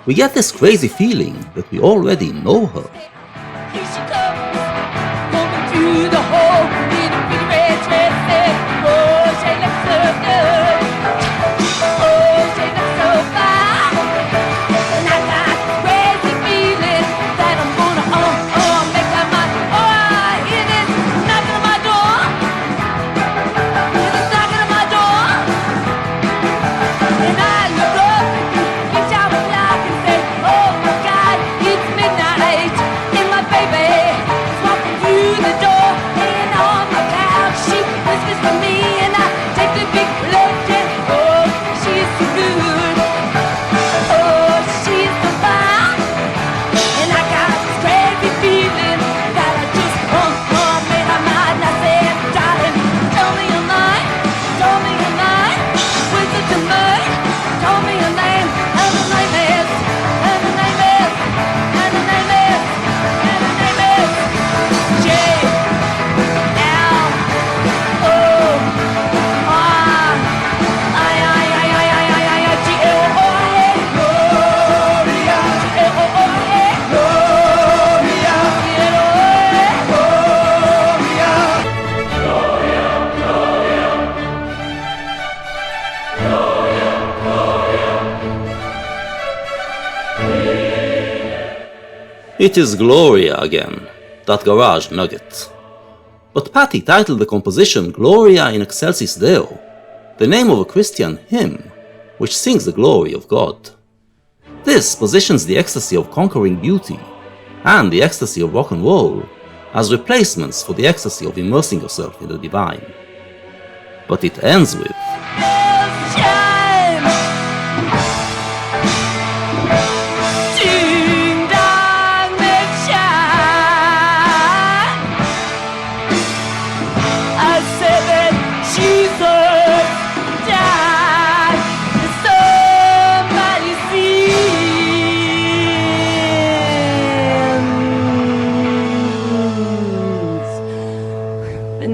we get this crazy feeling that we already know her. Through the hole in a big red dress set. Oh, she looks so good. Oh, she looks so fine. And I got crazy feeling that I'm gonna make her mine. Oh, I hear this knocking on my door. Hear this knocking on my door. And I look up, reach out the clock and say, oh my God, it's midnight, and my baby is walking through the door. She whispers to me and I take the big look and oh, she's so good. Oh, she's so fine. And I got this crazy feeling that I just made my mind. And I said, darling, tell me your name. Tell me your name. Whisper to me. Tell me your name. And the name is. And the name is. And the name is. And the name is J. It is Gloria again, that garage nugget. But Patti titled the composition Gloria in Excelsis Deo, the name of a Christian hymn, which sings the glory of God. This positions the ecstasy of conquering beauty and the ecstasy of rock and roll as replacements for the ecstasy of immersing yourself in the divine. But it ends with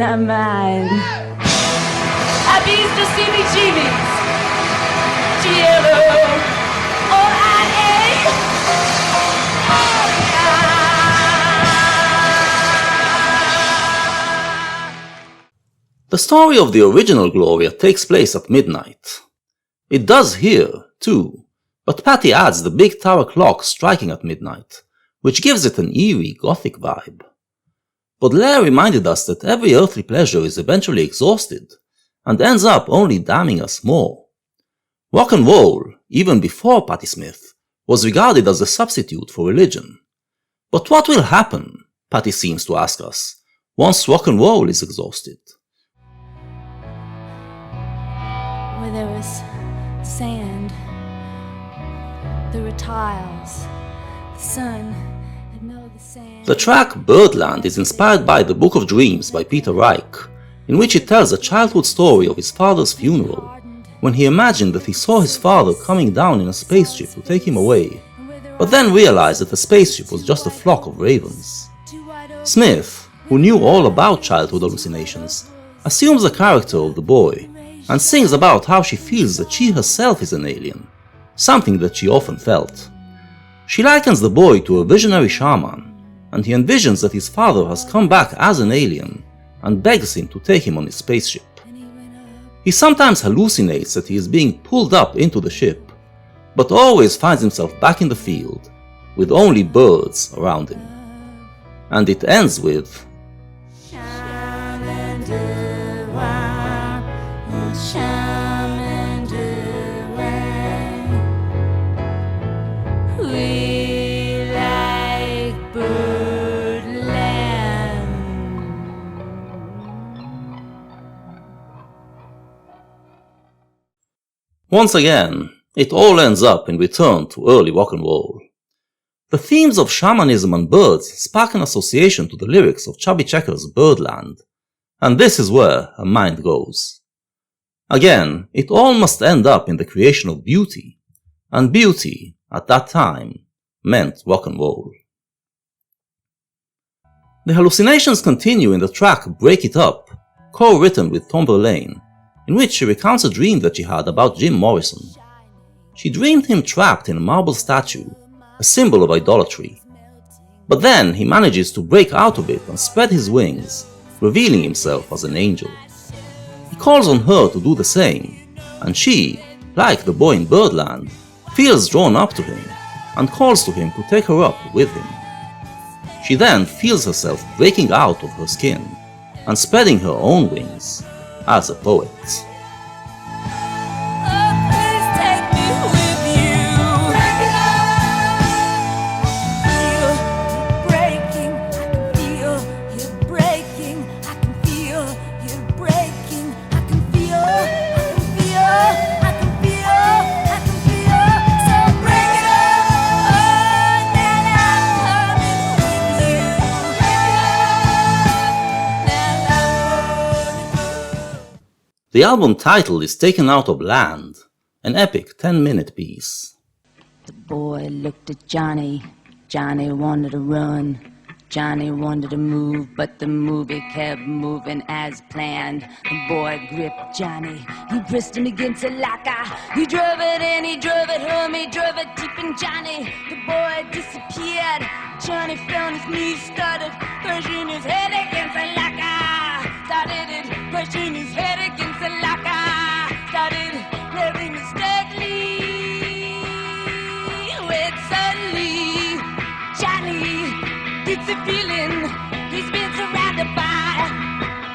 not mine. Happy Easter, CBGBs. GLO-OIA. The story of the original Gloria takes place at midnight. It does here, too, but Patti adds the big tower clock striking at midnight, which gives it an eerie Gothic vibe. Baudelaire reminded us that every earthly pleasure is eventually exhausted, and ends up only damning us more. Rock and roll, even before Patti Smith, was regarded as a substitute for religion. But what will happen, Patti seems to ask us, once rock and roll is exhausted? Where there was sand there were tiles, the sun, and no the sand. The track Birdland is inspired by The Book of Dreams by Peter Reich, in which it tells a childhood story of his father's funeral, when he imagined that he saw his father coming down in a spaceship to take him away, but then realized that the spaceship was just a flock of ravens. Smith, who knew all about childhood hallucinations, assumes the character of the boy and sings about how she feels that she herself is an alien, something that she often felt. She likens the boy to a visionary shaman, and he envisions that his father has come back as an alien and begs him to take him on his spaceship. He sometimes hallucinates that he is being pulled up into the ship, but always finds himself back in the field, with only birds around him. And it ends with Once again, it all ends up in return to early rock and roll. The themes of shamanism and birds spark an association to the lyrics of Chubby Checker's Birdland, and this is where her mind goes. Again, it all must end up in the creation of beauty, and beauty, at that time, meant rock and roll. The hallucinations continue in the track Break It Up, co-written with Tom Verlaine, in which she recounts a dream that she had about Jim Morrison. She dreamed him trapped in a marble statue, a symbol of idolatry. But then he manages to break out of it and spread his wings, revealing himself as an angel. He calls on her to do the same, and she, like the boy in Birdland, feels drawn up to him and calls to him to take her up with him. She then feels herself breaking out of her skin and spreading her own wings as a poet. The album title is taken out of Land, an epic 10-minute piece. The boy looked at Johnny. Johnny wanted to run. Johnny wanted to move, but the movie kept moving as planned. The boy gripped Johnny. He pressed him against a locker. He drove it in, he drove it home, he drove it deep in Johnny. The boy disappeared. Johnny fell on his knees, started pushing his head against the locker. Started pushing his head against the locker. Started living steadily. When suddenly, Johnny gets a feeling he's been surrounded by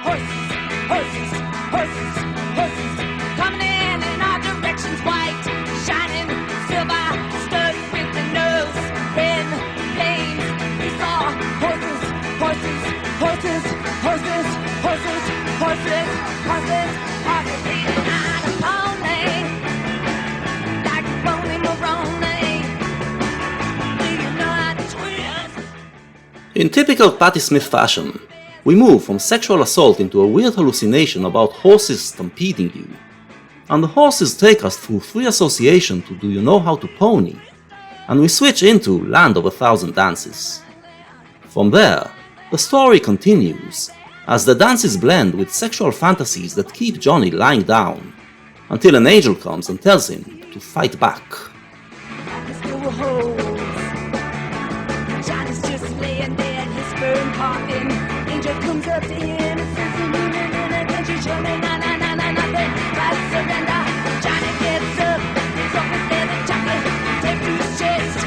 horses, horses, horses, horses, coming in all directions, white, shining, silver, studs with the nose, red flames. He saw horses, horses, horses, horses, horses, horses, horses, horses, leading on a pony, like a pony Moroni. Do you know how to twist? In typical Patti Smith fashion, we move from sexual assault into a weird hallucination about horses stampeding you. And the horses take us through free association to Do You Know How to Pony, and we switch into Land of a Thousand Dances. From there, the story continues, as the dances blend with sexual fantasies that keep Johnny lying down, until an angel comes and tells him to fight back. Johnny's just laying there in his fern coffin. Angel comes up to him and says, "Can't you show me nothing but surrender?" Johnny gets up, he's off his leather jacket, taped to his chest.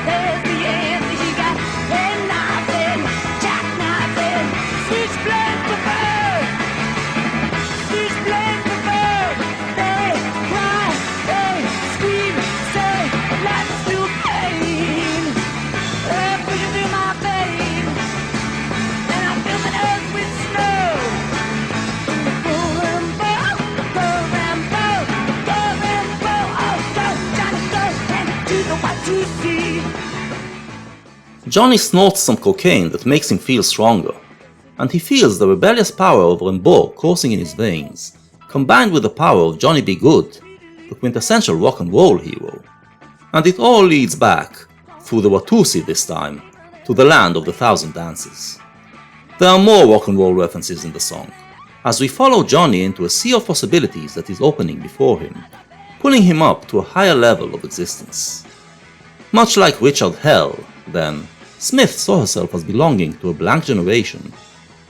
There's the end. He got penknives and jackknives and switchblades for fur. Switchblades for fur. They cry, they scream, say, "Let's do pain." Pushing through my vein, and I'm filling earth with snow. Go Rambo, Johnny snorts some cocaine that makes him feel stronger, and he feels the rebellious power of Rimbaud coursing in his veins, combined with the power of Johnny B. Good, the quintessential rock and roll hero. And it all leads back, through the Watusi this time, to the land of the thousand dances. There are more rock and roll references in the song, as we follow Johnny into a sea of possibilities that is opening before him, pulling him up to a higher level of existence. Much like Richard Hell, then, Smith saw herself as belonging to a blank generation,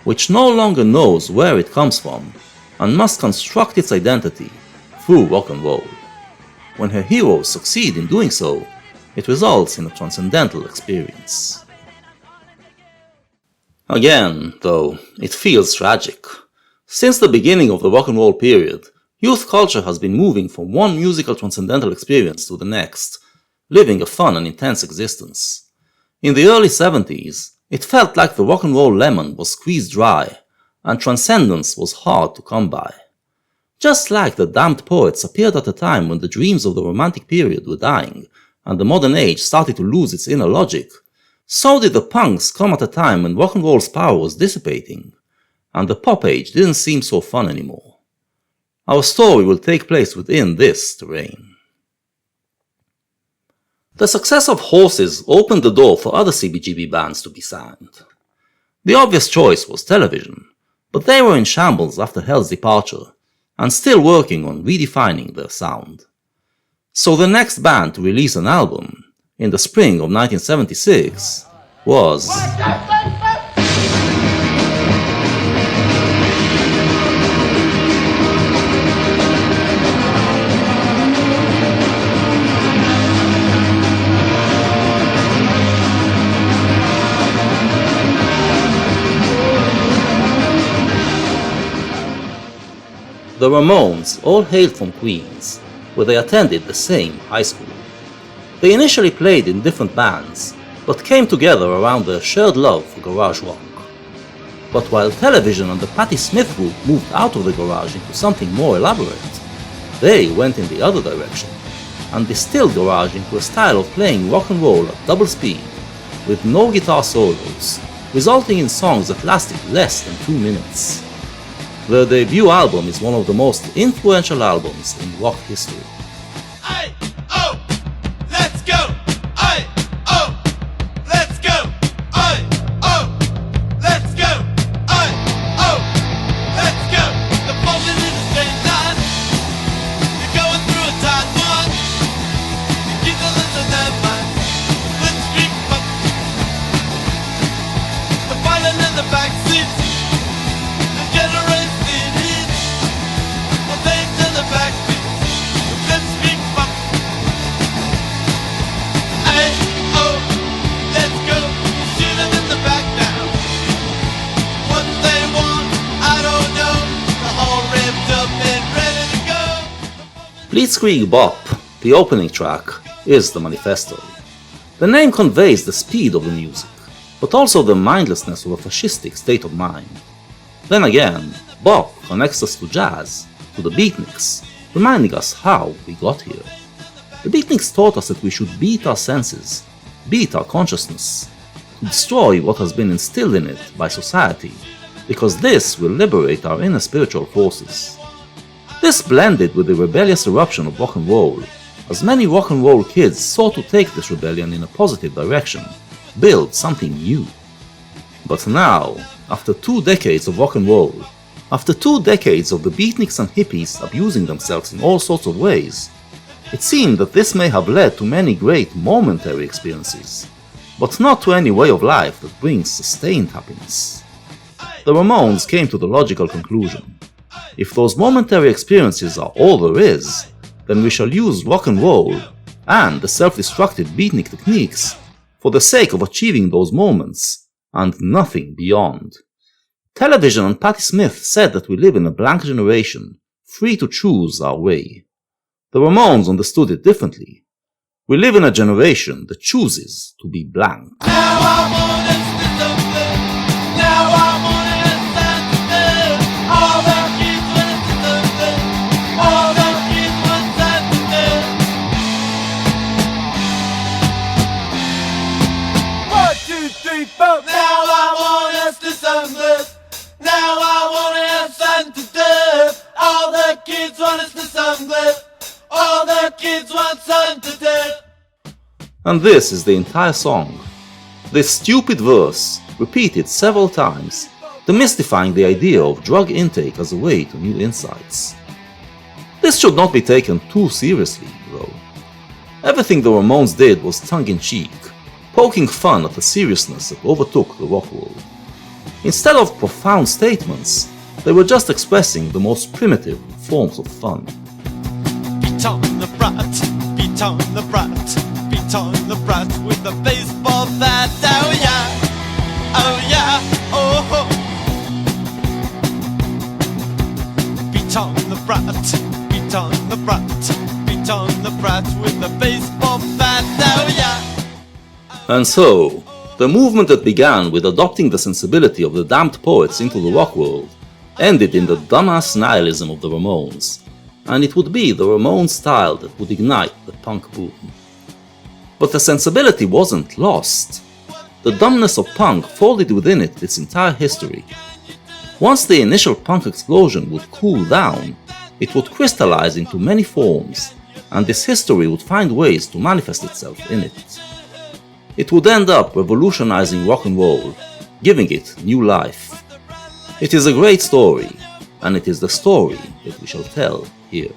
which no longer knows where it comes from, and must construct its identity through rock and roll. When her heroes succeed in doing so, it results in a transcendental experience. Again, though, it feels tragic. Since the beginning of the rock and roll period, youth culture has been moving from one musical transcendental experience to the next, living a fun and intense existence. In the early 70s, it felt like the rock and roll lemon was squeezed dry, and transcendence was hard to come by. Just like the damned poets appeared at a time when the dreams of the romantic period were dying, and the modern age started to lose its inner logic, so did the punks come at a time when rock and roll's power was dissipating, and the pop age didn't seem so fun anymore. Our story will take place within this terrain. The success of Horses opened the door for other CBGB bands to be signed. The obvious choice was Television, but they were in shambles after Hell's departure, and still working on redefining their sound. So the next band to release an album, in the spring of 1976, was the Ramones all hailed from Queens, where they attended the same high school. They initially played in different bands, but came together around their shared love for garage rock. But while Television and the Patti Smith group moved out of the garage into something more elaborate, they went in the other direction, and distilled garage into a style of playing rock and roll at double speed, with no guitar solos, resulting in songs that lasted less than 2 minutes. Their debut album is one of the most influential albums in rock history. Let's go! Let's go! Let's go! Let's go! The falling in a straight line. You're going through a tight one. You keep the list of their mind. Let's street fuck. The violin in the back seats. The generates the heat. The things in the back seat. Let's street fuck. Let's go, shoot them in the back now. What they want, I don't know. They're all ripped up and ready to go. Blitzkrieg Bop, the opening track, is the manifesto. The name conveys the speed of the music, but also the mindlessness of a fascistic state of mind. Then again, Bop connects us to jazz, to the beatniks, reminding us how we got here. The beatniks taught us that we should beat our senses, beat our consciousness, to destroy what has been instilled in it by society, because this will liberate our inner spiritual forces. This blended with the rebellious eruption of rock and roll, as many rock and roll kids sought to take this rebellion in a positive direction, build something new. But now, after 2 decades of rock and roll, after 2 decades of the beatniks and hippies abusing themselves in all sorts of ways, it seemed that this may have led to many great momentary experiences, but not to any way of life that brings sustained happiness. The Ramones came to the logical conclusion: if those momentary experiences are all there is, then we shall use rock and roll and the self-destructive beatnik techniques for the sake of achieving those moments, and nothing beyond. Television and Patti Smith said that we live in a blank generation, free to choose our way. The Ramones understood it differently. We live in a generation that chooses to be blank. One, two, sunglift. Now I wanna have sun to dip. All the kids want us to sunglift. All the kids want sun to dip. And this is the entire song. This stupid verse, repeated several times, demystifying the idea of drug intake as a way to new insights. This should not be taken too seriously, though. Everything the Ramones did was tongue-in-cheek, poking fun at the seriousness that overtook the rock world. Instead of profound statements, they were just expressing the most primitive forms of fun. Beat on the brat, beat on the brat, beat on the brat with a baseball bat. Oh yeah, oh yeah, oh ho. Beat on the brat, beat on the brat, beat on the brat with a baseball bat. Oh yeah. And so, the movement that began with adopting the sensibility of the damned poets into the rock world ended in the dumbass nihilism of the Ramones, and it would be the Ramones style that would ignite the punk boom. But the sensibility wasn't lost. The dumbness of punk folded within it its entire history. Once the initial punk explosion would cool down, it would crystallize into many forms, and this history would find ways to manifest itself in it. It would end up revolutionizing rock and roll, giving it new life. It is a great story, and it is the story that we shall tell here.